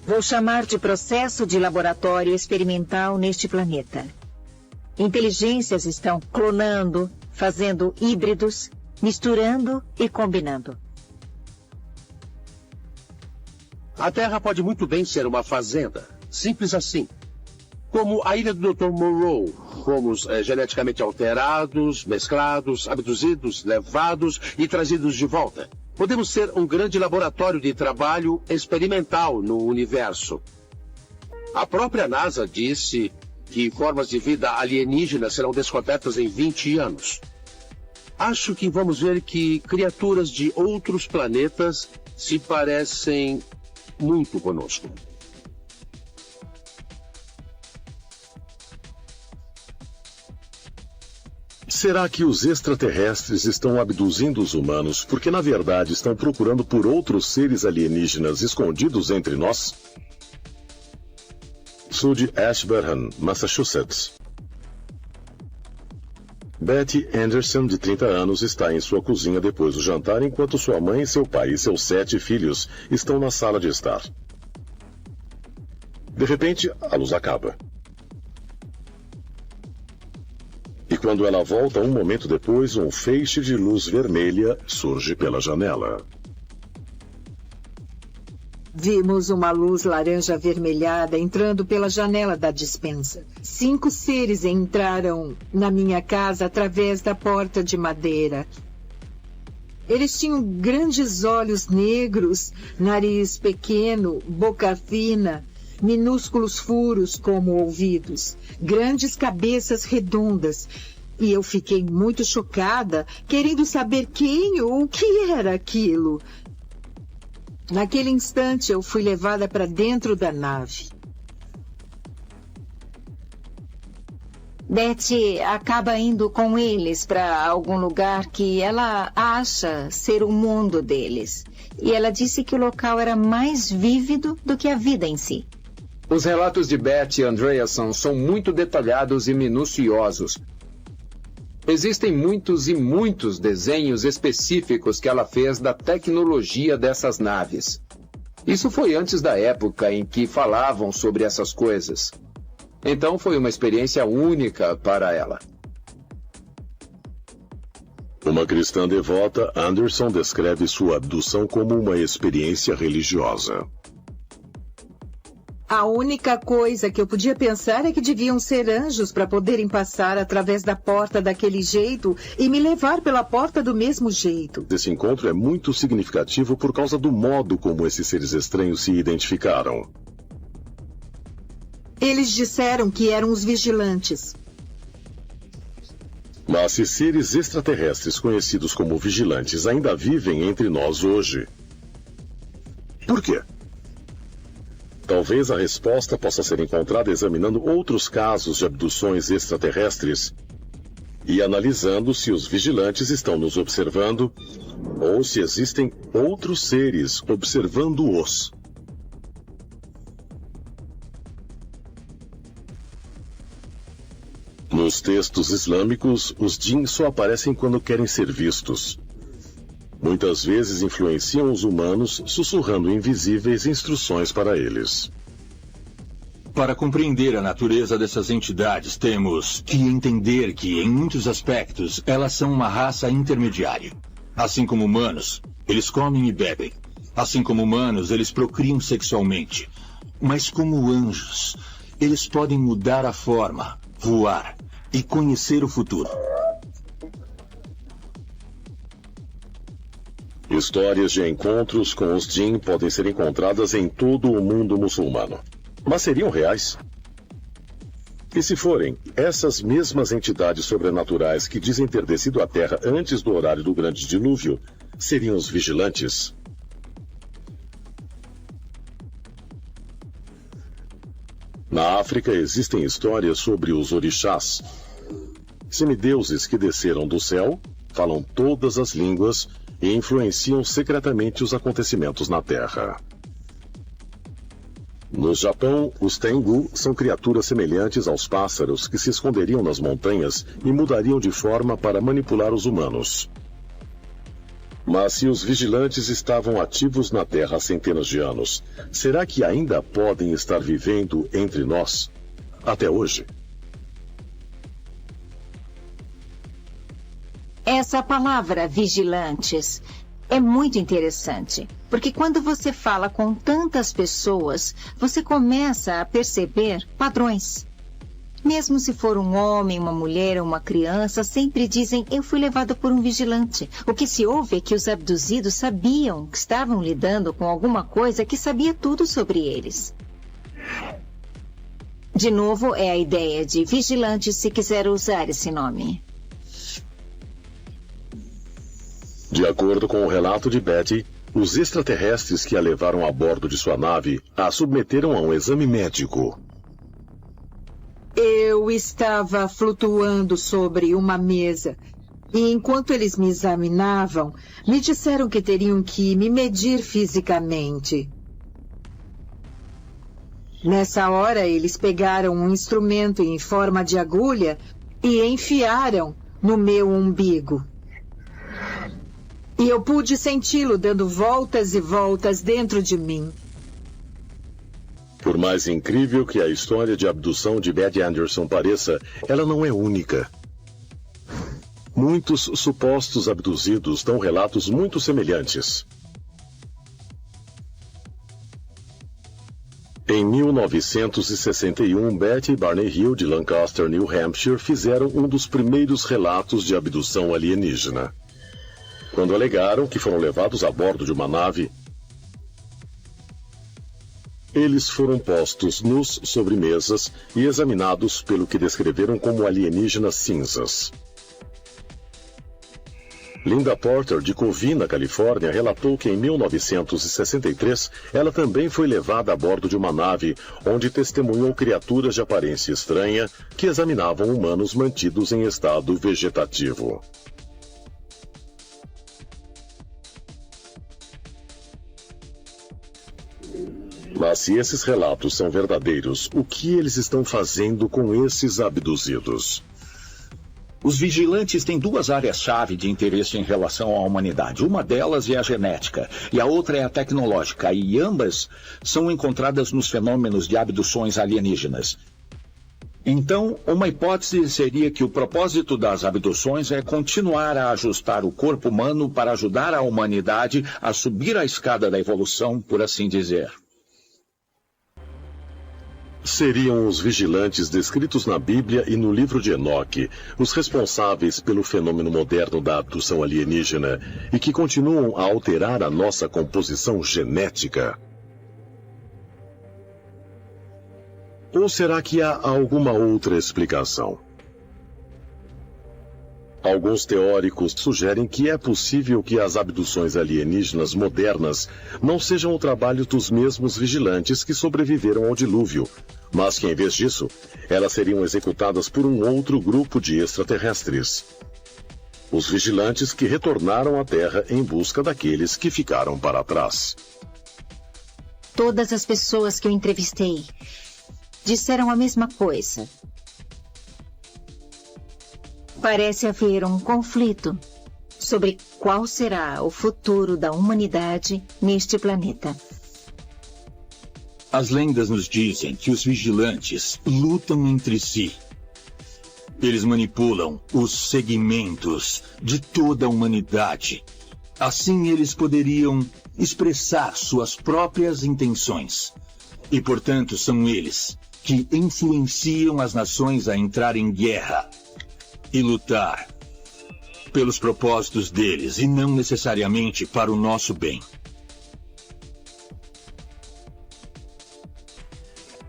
Vou chamar de processo de laboratório experimental neste planeta. Inteligências estão clonando, fazendo híbridos, misturando e combinando. A Terra pode muito bem ser uma fazenda. Simples assim. Como a ilha do Dr. Moreau. Fomos geneticamente alterados, mesclados, abduzidos, levados e trazidos de volta. Podemos ser um grande laboratório de trabalho experimental no universo. A própria NASA disse que formas de vida alienígena serão descobertas em 20 anos. Acho que vamos ver que criaturas de outros planetas se parecem muito conosco. Será que os extraterrestres estão abduzindo os humanos porque, na verdade, estão procurando por outros seres alienígenas escondidos entre nós? Sou de Ashburnham, Massachusetts. Betty Anderson, de 30 anos, está em sua cozinha depois do jantar, enquanto sua mãe, seu pai e seus 7 filhos estão na sala de estar. De repente, a luz acaba. E quando ela volta um momento depois, um feixe de luz vermelha surge pela janela. Vimos uma luz laranja avermelhada entrando pela janela da despensa. 5 seres entraram na minha casa através da porta de madeira. Eles tinham grandes olhos negros, nariz pequeno, boca fina, minúsculos furos como ouvidos, grandes cabeças redondas. E eu fiquei muito chocada, querendo saber quem ou o que era aquilo. Naquele instante, eu fui levada para dentro da nave. Betty acaba indo com eles para algum lugar que ela acha ser o mundo deles. E ela disse que o local era mais vívido do que a vida em si. Os relatos de Betty Andreasson são muito detalhados e minuciosos. Existem muitos e muitos desenhos específicos que ela fez da tecnologia dessas naves. Isso foi antes da época em que falavam sobre essas coisas. Então foi uma experiência única para ela. Uma cristã devota, Anderson descreve sua abdução como uma experiência religiosa. A única coisa que eu podia pensar é que deviam ser anjos para poderem passar através da porta daquele jeito e me levar pela porta do mesmo jeito. Esse encontro é muito significativo por causa do modo como esses seres estranhos se identificaram. Eles disseram que eram os vigilantes. Mas se seres extraterrestres conhecidos como vigilantes ainda vivem entre nós hoje, por quê? Talvez a resposta possa ser encontrada examinando outros casos de abduções extraterrestres e analisando se os vigilantes estão nos observando ou se existem outros seres observando-os. Nos textos islâmicos, os djinns só aparecem quando querem ser vistos. Muitas vezes influenciam os humanos, sussurrando invisíveis instruções para eles. Para compreender a natureza dessas entidades, temos que entender que, em muitos aspectos, elas são uma raça intermediária. Assim como humanos, eles comem e bebem. Assim como humanos, eles procriam sexualmente. Mas como anjos, eles podem mudar a forma, voar e conhecer o futuro. Histórias de encontros com os djinn podem ser encontradas em todo o mundo muçulmano. Mas seriam reais? E se forem, essas mesmas entidades sobrenaturais que dizem ter descido à Terra antes do horário do grande dilúvio, seriam os vigilantes? Na África existem histórias sobre os orixás, semideuses que desceram do céu, falam todas as línguas e influenciam secretamente os acontecimentos na Terra. No Japão, os Tengu são criaturas semelhantes aos pássaros que se esconderiam nas montanhas e mudariam de forma para manipular os humanos. Mas se os vigilantes estavam ativos na Terra há centenas de anos, será que ainda podem estar vivendo entre nós até hoje? Essa palavra, vigilantes, é muito interessante, porque quando você fala com tantas pessoas, você começa a perceber padrões. Mesmo se for um homem, uma mulher ou uma criança, sempre dizem, eu fui levado por um vigilante. O que se ouve é que os abduzidos sabiam que estavam lidando com alguma coisa que sabia tudo sobre eles. De novo, é a ideia de vigilante se quiser usar esse nome. De acordo com o relato de Betty, os extraterrestres que a levaram a bordo de sua nave a submeteram a um exame médico. Eu estava flutuando sobre uma mesa e enquanto eles me examinavam, me disseram que teriam que me medir fisicamente. Nessa hora, eles pegaram um instrumento em forma de agulha e enfiaram no meu umbigo. E eu pude senti-lo dando voltas e voltas dentro de mim. Por mais incrível que a história de abdução de Betty Anderson pareça, ela não é única. Muitos supostos abduzidos dão relatos muito semelhantes. 1961, Betty e Barney Hill, de Lancaster, New Hampshire, fizeram um dos primeiros relatos de abdução alienígena. Quando alegaram que foram levados a bordo de uma nave, eles foram postos nus sobre mesas e examinados pelo que descreveram como alienígenas cinzas. Linda Porter, de Covina, Califórnia, relatou que em 1963 ela também foi levada a bordo de uma nave onde testemunhou criaturas de aparência estranha que examinavam humanos mantidos em estado vegetativo. Mas se esses relatos são verdadeiros, o que eles estão fazendo com esses abduzidos? Os vigilantes têm duas áreas-chave de interesse em relação à humanidade. Uma delas é a genética e a outra é a tecnológica, e ambas são encontradas nos fenômenos de abduções alienígenas. Então, uma hipótese seria que o propósito das abduções é continuar a ajustar o corpo humano para ajudar a humanidade a subir a escada da evolução, por assim dizer. Seriam os vigilantes descritos na Bíblia e no livro de Enoque, os responsáveis pelo fenômeno moderno da abdução alienígena e que continuam a alterar a nossa composição genética? Ou será que há alguma outra explicação? Alguns teóricos sugerem que é possível que as abduções alienígenas modernas não sejam o trabalho dos mesmos vigilantes que sobreviveram ao dilúvio, mas que, em vez disso, elas seriam executadas por um outro grupo de extraterrestres. Os vigilantes que retornaram à Terra em busca daqueles que ficaram para trás. Todas as pessoas que eu entrevistei disseram a mesma coisa. Parece haver um conflito sobre qual será o futuro da humanidade neste planeta. As lendas nos dizem que os vigilantes lutam entre si. Eles manipulam os segmentos de toda a humanidade. Assim eles poderiam expressar suas próprias intenções. E, portanto, são eles que influenciam as nações a entrar em guerra e lutar pelos propósitos deles e não necessariamente para o nosso bem.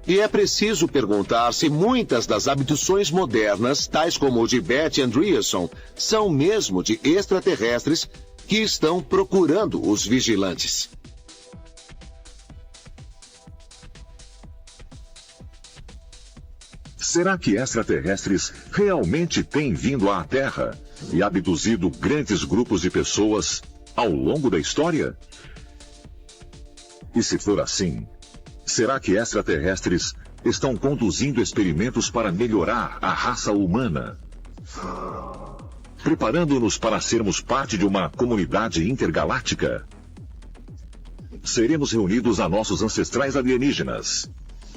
E é preciso perguntar se muitas das abduções modernas, tais como o de Betty Andreasson, são mesmo de extraterrestres que estão procurando os vigilantes. Será que extraterrestres realmente têm vindo à Terra e abduzido grandes grupos de pessoas ao longo da história? E se for assim, será que extraterrestres estão conduzindo experimentos para melhorar a raça humana? Preparando-nos para sermos parte de uma comunidade intergaláctica? Seremos reunidos a nossos ancestrais alienígenas.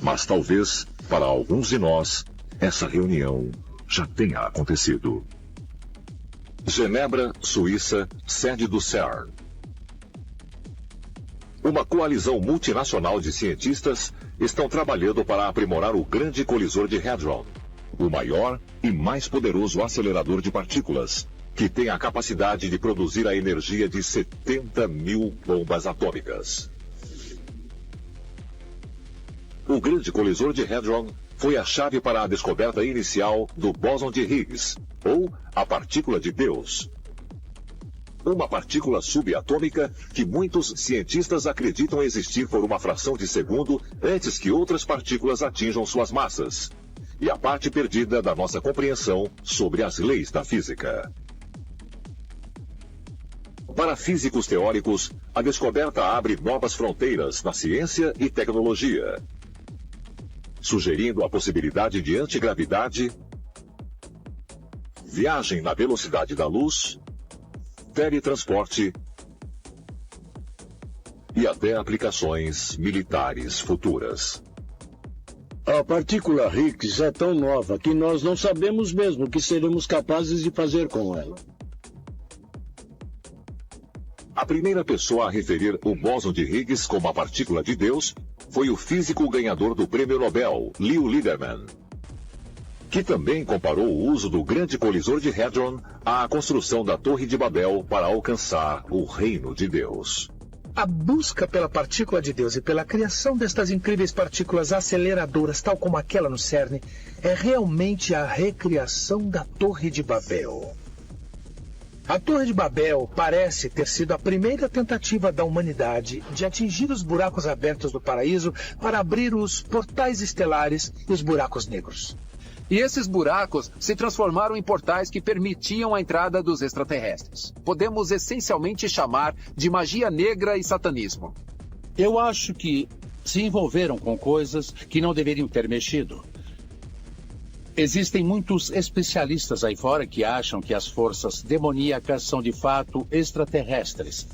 Mas talvez, para alguns de nós, essa reunião já tenha acontecido. Genebra, Suíça, sede do CERN. Uma coalizão multinacional de cientistas estão trabalhando para aprimorar o Grande Colisor de Hadron, o maior e mais poderoso acelerador de partículas, que tem a capacidade de produzir a energia de 70 mil bombas atômicas. O Grande Colisor de Hadron foi a chave para a descoberta inicial do bóson de Higgs, ou a partícula de Deus. Uma partícula subatômica que muitos cientistas acreditam existir por uma fração de segundo antes que outras partículas atinjam suas massas, e a parte perdida da nossa compreensão sobre as leis da física. Para físicos teóricos, a descoberta abre novas fronteiras na ciência e tecnologia, sugerindo a possibilidade de antigravidade, viagem na velocidade da luz, teletransporte e até aplicações militares futuras. A partícula Higgs é tão nova que nós não sabemos mesmo o que seremos capazes de fazer com ela. A primeira pessoa a referir o bóson de Higgs como a partícula de Deus foi o físico ganhador do Prêmio Nobel, Leo Liederman, que também comparou o uso do grande colisor de Hadron à construção da Torre de Babel para alcançar o reino de Deus. A busca pela partícula de Deus e pela criação destas incríveis partículas aceleradoras, tal como aquela no CERN, é realmente a recriação da Torre de Babel. A Torre de Babel parece ter sido a primeira tentativa da humanidade de atingir os buracos abertos do paraíso para abrir os portais estelares e os buracos negros. E esses buracos se transformaram em portais que permitiam a entrada dos extraterrestres. Podemos essencialmente chamar de magia negra e satanismo. Eu acho que se envolveram com coisas que não deveriam ter mexido. Existem muitos especialistas aí fora que acham que as forças demoníacas são de fato extraterrestres.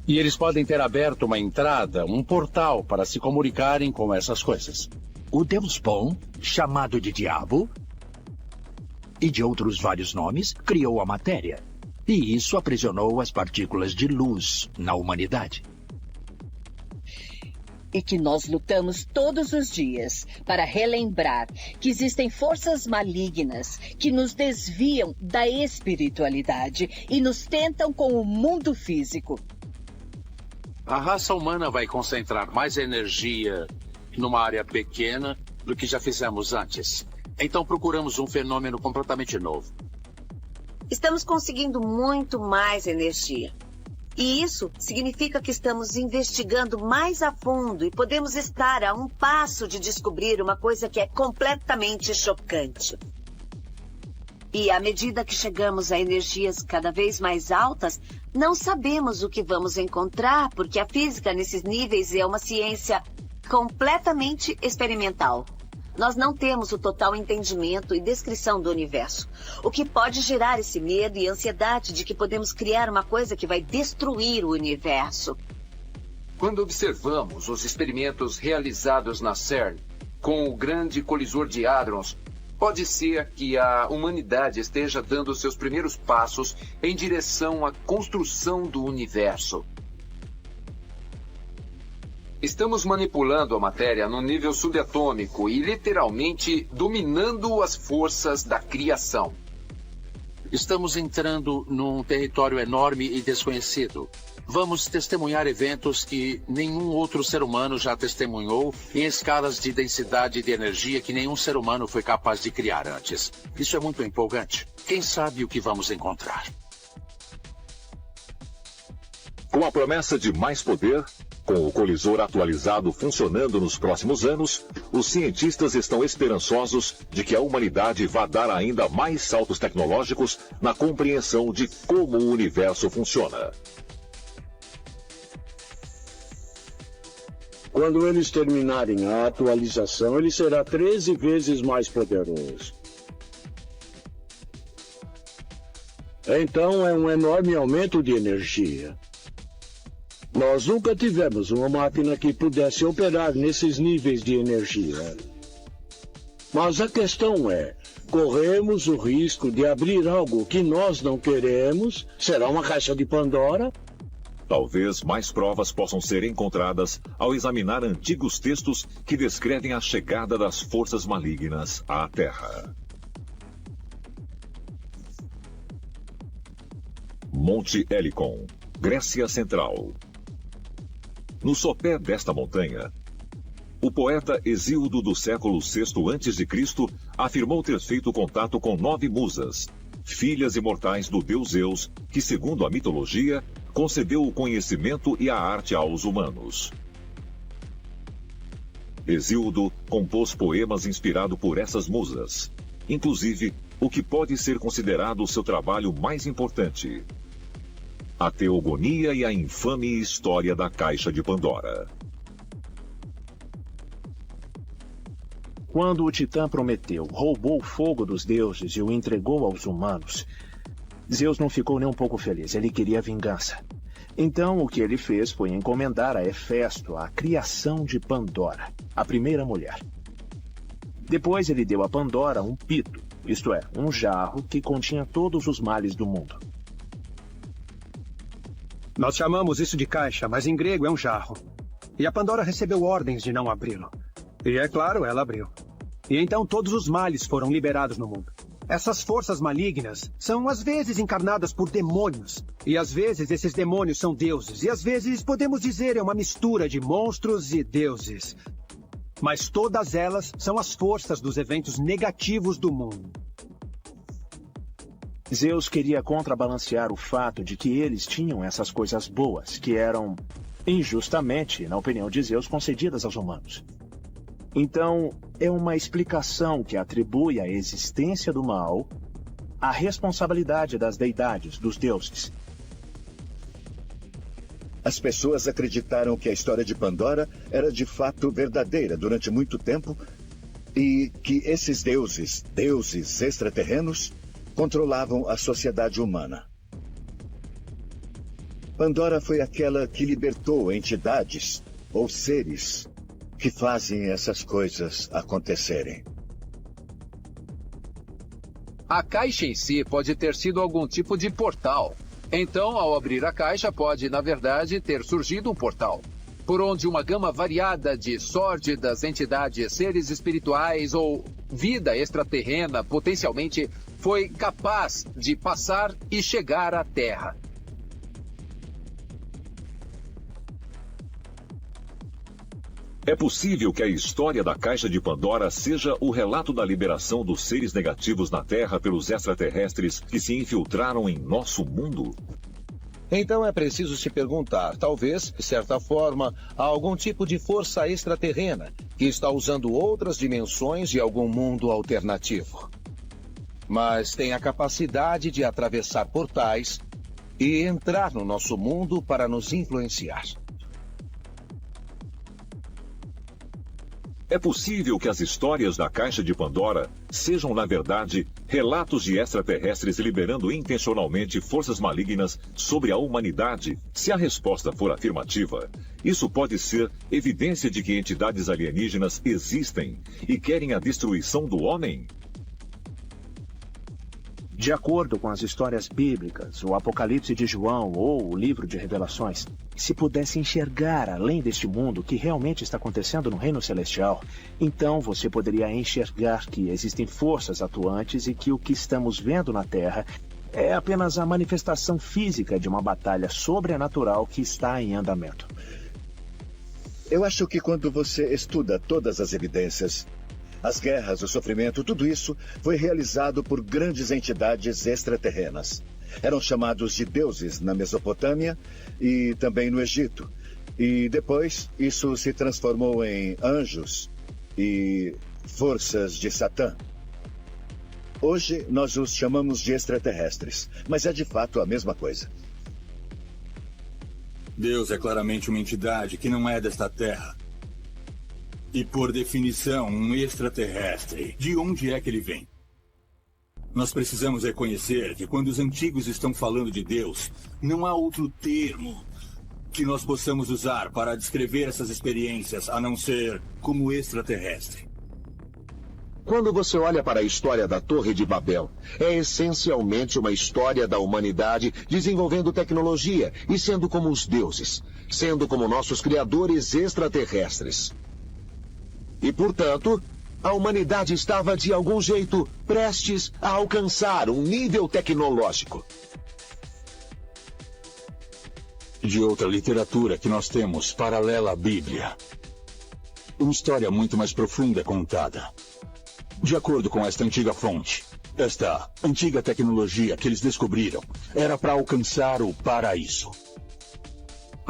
E eles podem ter aberto uma entrada, um portal para se comunicarem com essas coisas. O Deus bom, chamado de diabo, e de outros vários nomes, criou a matéria. E isso aprisionou as partículas de luz na humanidade. E que nós lutamos todos os dias para relembrar que existem forças malignas que nos desviam da espiritualidade e nos tentam com o mundo físico. A raça humana vai concentrar mais energia numa área pequena do que já fizemos antes. Então procuramos um fenômeno completamente novo. Estamos conseguindo muito mais energia. E isso significa que estamos investigando mais a fundo e podemos estar a um passo de descobrir uma coisa que é completamente chocante. E à medida que chegamos a energias cada vez mais altas, não sabemos o que vamos encontrar, porque a física nesses níveis é uma ciência completamente experimental. Nós não temos o total entendimento e descrição do universo, o que pode gerar esse medo e ansiedade de que podemos criar uma coisa que vai destruir o universo. Quando observamos os experimentos realizados na CERN com o grande colisor de hadrons, pode ser que a humanidade esteja dando seus primeiros passos em direção à construção do universo. Estamos manipulando a matéria no nível subatômico e literalmente dominando as forças da criação. Estamos entrando num território enorme e desconhecido. Vamos testemunhar eventos que nenhum outro ser humano já testemunhou em escalas de densidade de energia que nenhum ser humano foi capaz de criar antes. Isso é muito empolgante. Quem sabe o que vamos encontrar? Com a promessa de mais poder, com o colisor atualizado funcionando nos próximos anos, os cientistas estão esperançosos de que a humanidade vá dar ainda mais saltos tecnológicos na compreensão de como o universo funciona. Quando eles terminarem a atualização, ele será 13 vezes mais poderoso. Então é um enorme aumento de energia. Nós nunca tivemos uma máquina que pudesse operar nesses níveis de energia. Mas a questão é, corremos o risco de abrir algo que nós não queremos? Será uma caixa de Pandora? Talvez mais provas possam ser encontradas ao examinar antigos textos que descrevem a chegada das forças malignas à Terra. Monte Helicon, Grécia Central. No sopé desta montanha, o poeta Hesíodo do século VI a.C. afirmou ter feito contato com 9 musas, filhas imortais do deus Zeus, que, segundo a mitologia, concedeu o conhecimento e a arte aos humanos. Hesíodo compôs poemas inspirados por essas musas, inclusive o que pode ser considerado o seu trabalho mais importante, A Teogonia e a Infame História da Caixa de Pandora. Quando o Titã Prometeu roubou o fogo dos deuses e o entregou aos humanos, Zeus não ficou nem um pouco feliz, ele queria vingança. Então o que ele fez foi encomendar a Hefesto a criação de Pandora, a primeira mulher. Depois ele deu a Pandora um pito, isto é, um jarro que continha todos os males do mundo. Nós chamamos isso de caixa, mas em grego é um jarro. E a Pandora recebeu ordens de não abri-lo. E é claro, ela abriu. E então todos os males foram liberados no mundo. Essas forças malignas são às vezes encarnadas por demônios. E às vezes esses demônios são deuses. E às vezes podemos dizer é uma mistura de monstros e deuses. Mas todas elas são as forças dos eventos negativos do mundo. Zeus queria contrabalancear o fato de que eles tinham essas coisas boas, que eram, injustamente, na opinião de Zeus, concedidas aos humanos. Então, é uma explicação que atribui a existência do mal à responsabilidade das deidades, dos deuses. As pessoas acreditaram que a história de Pandora era de fato verdadeira durante muito tempo e que esses deuses extraterrenos, controlavam a sociedade humana. Pandora foi aquela que libertou entidades ou seres que fazem essas coisas acontecerem. A caixa em si pode ter sido algum tipo de portal. Então, ao abrir a caixa, pode, na verdade, ter surgido um portal, por onde uma gama variada de sórdidas entidades, seres espirituais ou vida extraterrena, potencialmente, foi capaz de passar e chegar à Terra. É possível que a história da Caixa de Pandora seja o relato da liberação dos seres negativos na Terra pelos extraterrestres que se infiltraram em nosso mundo? Então é preciso se perguntar, talvez, de certa forma, há algum tipo de força extraterrena que está usando outras dimensões de algum mundo alternativo. Mas tem a capacidade de atravessar portais e entrar no nosso mundo para nos influenciar. É possível que as histórias da Caixa de Pandora sejam, na verdade, relatos de extraterrestres liberando intencionalmente forças malignas sobre a humanidade? Se a resposta for afirmativa, isso pode ser evidência de que entidades alienígenas existem e querem a destruição do homem? De acordo com as histórias bíblicas, o Apocalipse de João ou o Livro de Revelações, se pudesse enxergar além deste mundo o que realmente está acontecendo no Reino Celestial, então você poderia enxergar que existem forças atuantes e que o que estamos vendo na Terra é apenas a manifestação física de uma batalha sobrenatural que está em andamento. Eu acho que quando você estuda todas as evidências, as guerras, o sofrimento, tudo isso foi realizado por grandes entidades extraterrenas. Eram chamados de deuses na Mesopotâmia e também no Egito. E depois isso se transformou em anjos e forças de Satã. Hoje nós os chamamos de extraterrestres, mas é de fato a mesma coisa. Deus é claramente uma entidade que não é desta terra. E, por definição, um extraterrestre. De onde é que ele vem? Nós precisamos reconhecer que quando os antigos estão falando de Deus, não há outro termo que nós possamos usar para descrever essas experiências, a não ser como extraterrestre. Quando você olha para a história da Torre de Babel, é essencialmente uma história da humanidade desenvolvendo tecnologia e sendo como os deuses, sendo como nossos criadores extraterrestres. E, portanto, a humanidade estava, de algum jeito, prestes a alcançar um nível tecnológico. De outra literatura que nós temos, paralela à Bíblia. Uma história muito mais profunda contada. De acordo com esta antiga fonte, esta antiga tecnologia que eles descobriram era para alcançar o paraíso.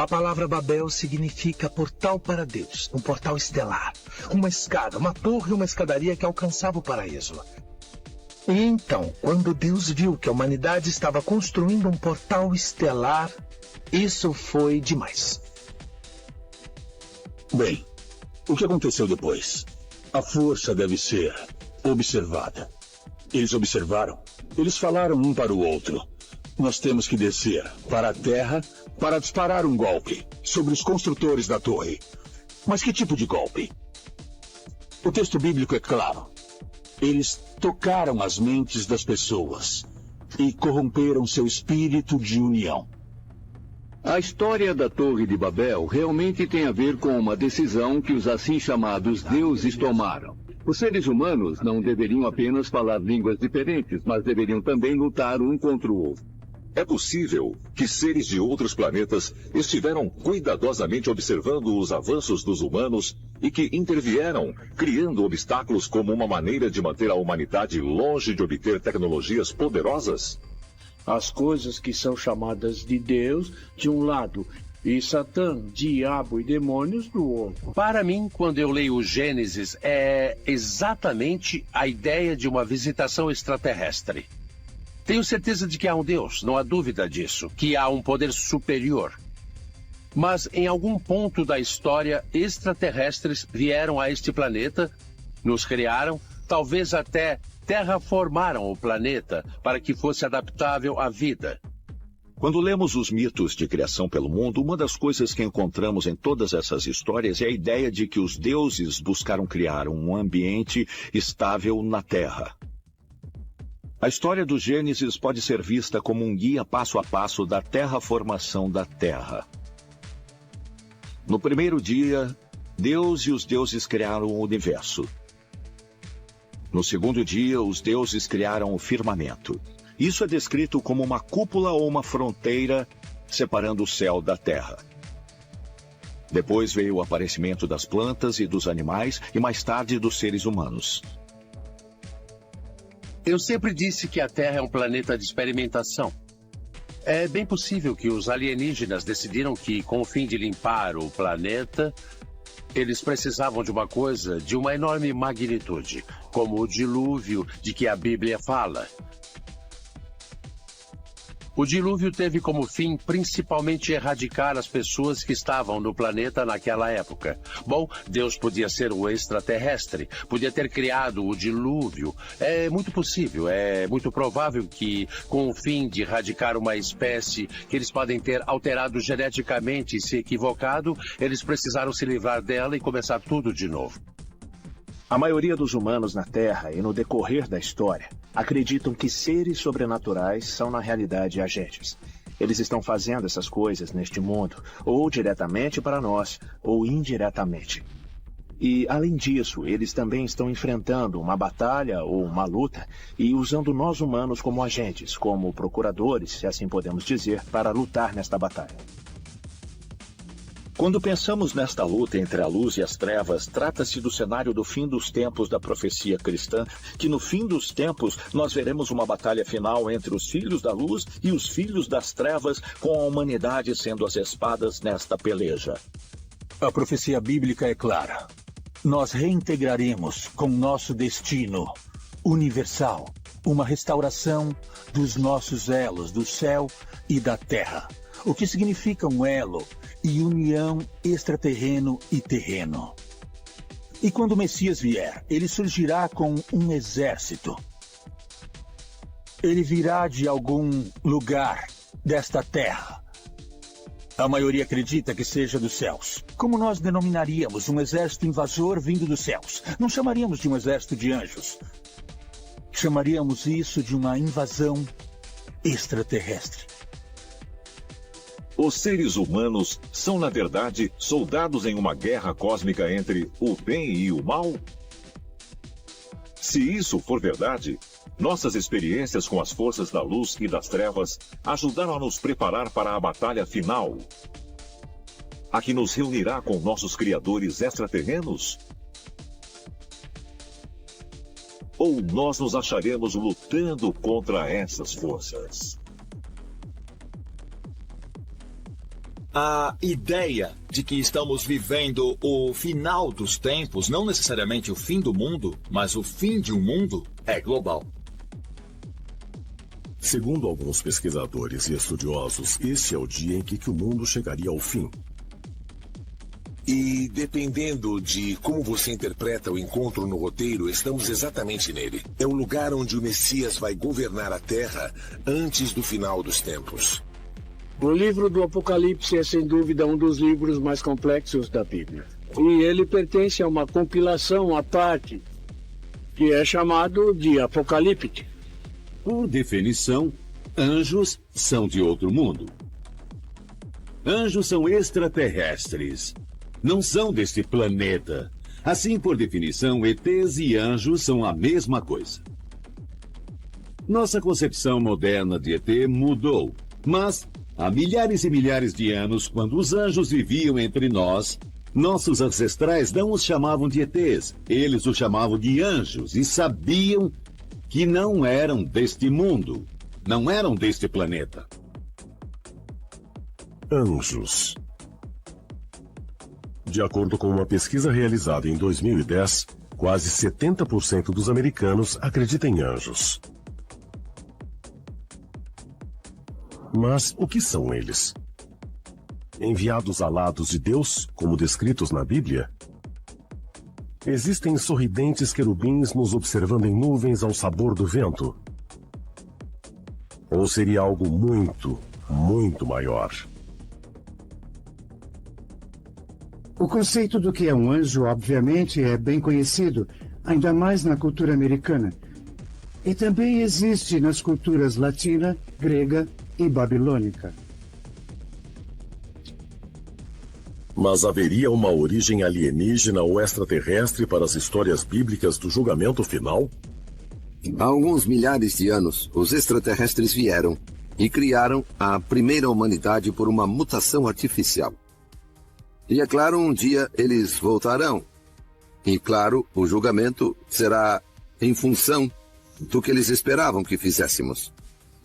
A palavra Babel significa portal para Deus, um portal estelar, uma escada, uma torre e uma escadaria que alcançava o paraíso. E então, quando Deus viu que a humanidade estava construindo um portal estelar, isso foi demais. Bem, o que aconteceu depois? A força deve ser observada. Eles observaram, eles falaram um para o outro. Nós temos que descer para a Terra para disparar um golpe sobre os construtores da torre. Mas que tipo de golpe? O texto bíblico é claro. Eles tocaram as mentes das pessoas e corromperam seu espírito de união. A história da Torre de Babel realmente tem a ver com uma decisão que os assim chamados deuses tomaram. Os seres humanos não deveriam apenas falar línguas diferentes, mas deveriam também lutar um contra o outro. É possível que seres de outros planetas estiveram cuidadosamente observando os avanços dos humanos e que intervieram, criando obstáculos como uma maneira de manter a humanidade longe de obter tecnologias poderosas? As coisas que são chamadas de Deus, de um lado, e Satã, diabo e demônios do outro. Para mim, quando eu leio o Gênesis, é exatamente a ideia de uma visitação extraterrestre. Tenho certeza de que há um Deus, não há dúvida disso, que há um poder superior. Mas em algum ponto da história, extraterrestres vieram a este planeta, nos criaram, talvez até terraformaram o planeta para que fosse adaptável à vida. Quando lemos os mitos de criação pelo mundo, uma das coisas que encontramos em todas essas histórias é a ideia de que os deuses buscaram criar um ambiente estável na Terra. A história do Gênesis pode ser vista como um guia passo a passo da terraformação da Terra. No primeiro dia, Deus e os deuses criaram o universo. No segundo dia, os deuses criaram o firmamento. Isso é descrito como uma cúpula ou uma fronteira separando o céu da terra. Depois veio o aparecimento das plantas e dos animais e mais tarde dos seres humanos. Eu sempre disse que a Terra é um planeta de experimentação. É bem possível que os alienígenas decidiram que, com o fim de limpar o planeta, eles precisavam de uma coisa de uma enorme magnitude, como o dilúvio de que a Bíblia fala. O dilúvio teve como fim principalmente erradicar as pessoas que estavam no planeta naquela época. Bom, Deus podia ser um extraterrestre, podia ter criado o dilúvio. É muito possível, é muito provável que, com o fim de erradicar uma espécie que eles podem ter alterado geneticamente e se equivocado, eles precisaram se livrar dela e começar tudo de novo. A maioria dos humanos na Terra e no decorrer da história acreditam que seres sobrenaturais são na realidade agentes. Eles estão fazendo essas coisas neste mundo, ou diretamente para nós, ou indiretamente. E, além disso, eles também estão enfrentando uma batalha ou uma luta e usando nós humanos como agentes, como procuradores, se assim podemos dizer, para lutar nesta batalha. Quando pensamos nesta luta entre a luz e as trevas, trata-se do cenário do fim dos tempos da profecia cristã, que no fim dos tempos nós veremos uma batalha final entre os filhos da luz e os filhos das trevas, com a humanidade sendo as espadas nesta peleja. A profecia bíblica é clara. Nós reintegraremos com nosso destino universal uma restauração dos nossos elos do céu e da terra. O que significa um elo e união extraterreno e terreno. E quando o Messias vier, ele surgirá com um exército. Ele virá de algum lugar desta terra. A maioria acredita que seja dos céus. Como nós denominaríamos um exército invasor vindo dos céus? Não chamaríamos de um exército de anjos. Chamaríamos isso de uma invasão extraterrestre. Os seres humanos são, na verdade, soldados em uma guerra cósmica entre o bem e o mal? Se isso for verdade, nossas experiências com as forças da luz e das trevas ajudaram a nos preparar para a batalha final, a que nos reunirá com nossos criadores extraterrenos? Ou nós nos acharemos lutando contra essas forças? A ideia de que estamos vivendo o final dos tempos, não necessariamente o fim do mundo, mas o fim de um mundo, é global. Segundo alguns pesquisadores e estudiosos, este é o dia em que o mundo chegaria ao fim. E dependendo de como você interpreta o encontro no roteiro, estamos exatamente nele. É o lugar onde o Messias vai governar a Terra antes do final dos tempos. O livro do Apocalipse é, sem dúvida, um dos livros mais complexos da Bíblia. E ele pertence a uma compilação à parte, que é chamado de Apocalipse. Por definição, anjos são de outro mundo. Anjos são extraterrestres. Não são deste planeta. Assim, por definição, ETs e anjos são a mesma coisa. Nossa concepção moderna de ET mudou, mas há milhares e milhares de anos, quando os anjos viviam entre nós, nossos ancestrais não os chamavam de ETs, eles os chamavam de anjos e sabiam que não eram deste mundo, não eram deste planeta. Anjos. De acordo com uma pesquisa realizada em 2010, quase 70% dos americanos acreditam em anjos. Mas o que são eles? Enviados alados de Deus, como descritos na Bíblia? Existem sorridentes querubins nos observando em nuvens ao sabor do vento? Ou seria algo muito, muito maior? O conceito do que é um anjo, obviamente, é bem conhecido, ainda mais na cultura americana. E também existe nas culturas latina, grega e babilônica. Mas haveria uma origem alienígena ou extraterrestre para as histórias bíblicas do julgamento final? Há alguns milhares de anos, os extraterrestres vieram e criaram a primeira humanidade por uma mutação artificial. E é claro, um dia eles voltarão. E claro, o julgamento será em função do que eles esperavam que fizéssemos.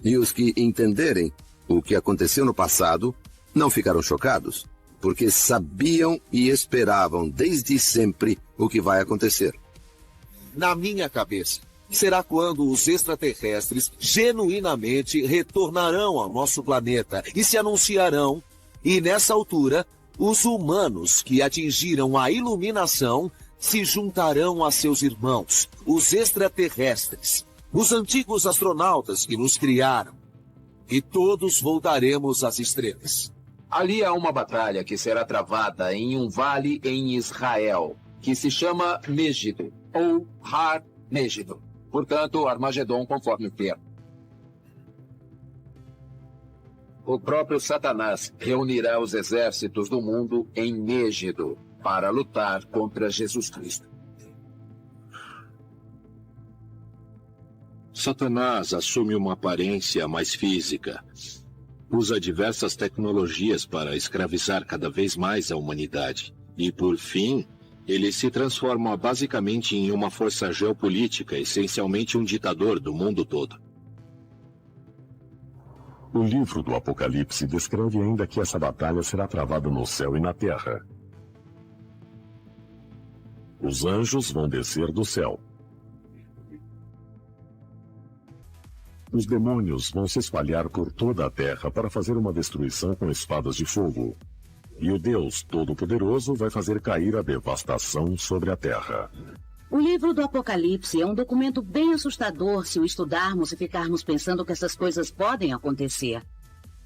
E os que entenderem o que aconteceu no passado não ficaram chocados, porque sabiam e esperavam desde sempre o que vai acontecer. Na minha cabeça, será quando os extraterrestres genuinamente retornarão ao nosso planeta e se anunciarão, e nessa altura, os humanos que atingiram a iluminação se juntarão a seus irmãos, os extraterrestres, os antigos astronautas que nos criaram, e todos voltaremos às estrelas. Ali há uma batalha que será travada em um vale em Israel, que se chama Megido, ou Har Megido. Portanto, Armagedon conforme o termo. O próprio Satanás reunirá os exércitos do mundo em Megido para lutar contra Jesus Cristo. Satanás assume uma aparência mais física. Usa diversas tecnologias para escravizar cada vez mais a humanidade. E, por fim, ele se transforma basicamente em uma força geopolítica, essencialmente um ditador do mundo todo. O livro do Apocalipse descreve ainda que essa batalha será travada no céu e na terra. Os anjos vão descer do céu. Os demônios vão se espalhar por toda a terra para fazer uma destruição com espadas de fogo. E o Deus Todo-Poderoso vai fazer cair a devastação sobre a terra. O livro do Apocalipse é um documento bem assustador se o estudarmos e ficarmos pensando que essas coisas podem acontecer.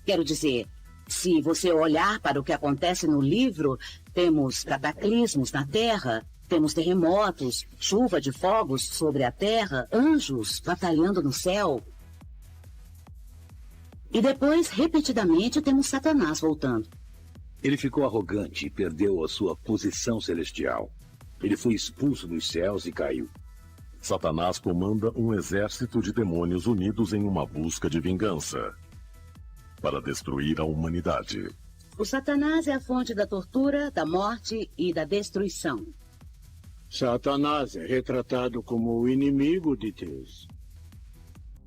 Quero dizer, se você olhar para o que acontece no livro, temos cataclismos na terra, temos terremotos, chuva de fogos sobre a terra, anjos batalhando no céu. E depois, repetidamente, temos Satanás voltando. Ele ficou arrogante e perdeu a sua posição celestial. Ele foi expulso dos céus e caiu. Satanás comanda um exército de demônios unidos em uma busca de vingança para destruir a humanidade. O Satanás é a fonte da tortura, da morte e da destruição. Satanás é retratado como o inimigo de Deus,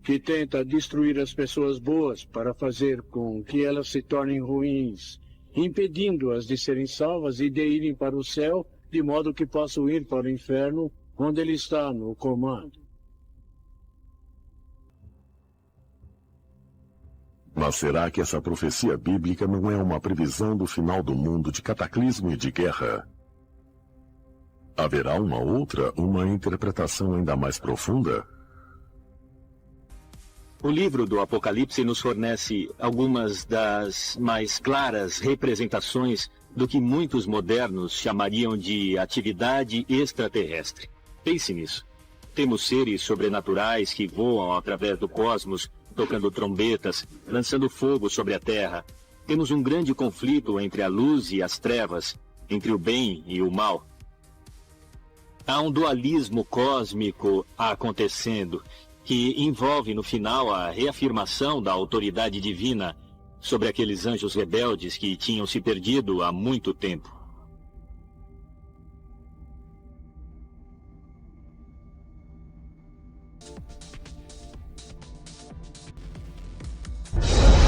que tenta destruir as pessoas boas para fazer com que elas se tornem ruins, impedindo-as de serem salvas e de irem para o céu, de modo que possam ir para o inferno, onde ele está no comando. Mas será que essa profecia bíblica não é uma previsão do final do mundo de cataclismo e de guerra? Haverá uma interpretação ainda mais profunda? O livro do Apocalipse nos fornece algumas das mais claras representações do que muitos modernos chamariam de atividade extraterrestre. Pense nisso. Temos seres sobrenaturais que voam através do cosmos, tocando trombetas, lançando fogo sobre a Terra. Temos um grande conflito entre a luz e as trevas, entre o bem e o mal. Há um dualismo cósmico acontecendo, que envolve no final a reafirmação da autoridade divina sobre aqueles anjos rebeldes que tinham se perdido há muito tempo.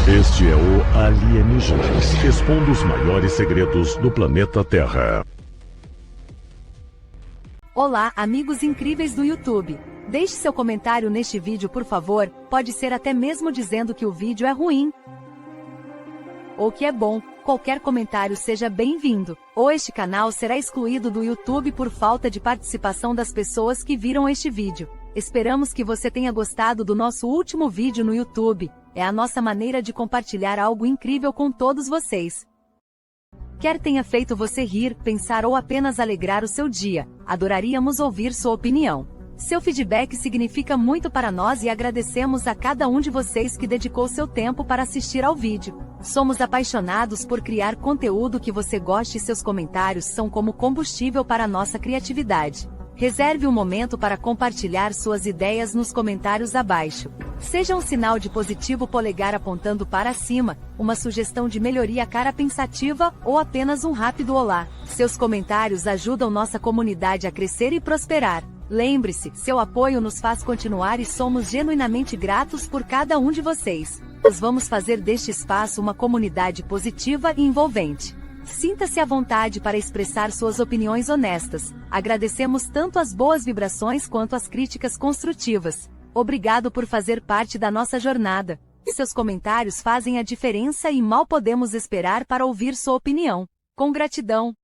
Este é o Alienígenas, expondo os maiores segredos do planeta Terra. Olá, amigos incríveis do YouTube. Deixe seu comentário neste vídeo, por favor. Pode ser até mesmo dizendo que o vídeo é ruim ou que é bom. Qualquer comentário seja bem-vindo. Ou este canal será excluído do YouTube por falta de participação das pessoas que viram este vídeo. Esperamos que você tenha gostado do nosso último vídeo no YouTube. É a nossa maneira de compartilhar algo incrível com todos vocês. Quer tenha feito você rir, pensar ou apenas alegrar o seu dia, adoraríamos ouvir sua opinião. Seu feedback significa muito para nós e agradecemos a cada um de vocês que dedicou seu tempo para assistir ao vídeo. Somos apaixonados por criar conteúdo que você goste e seus comentários são como combustível para a nossa criatividade. Reserve um momento para compartilhar suas ideias nos comentários abaixo. Seja um sinal de positivo polegar apontando para cima, uma sugestão de melhoria cara pensativa ou apenas um rápido olá. Seus comentários ajudam nossa comunidade a crescer e prosperar. Lembre-se, seu apoio nos faz continuar e somos genuinamente gratos por cada um de vocês. Nós vamos fazer deste espaço uma comunidade positiva e envolvente. Sinta-se à vontade para expressar suas opiniões honestas. Agradecemos tanto as boas vibrações quanto as críticas construtivas. Obrigado por fazer parte da nossa jornada. Seus comentários fazem a diferença e mal podemos esperar para ouvir sua opinião. Com gratidão.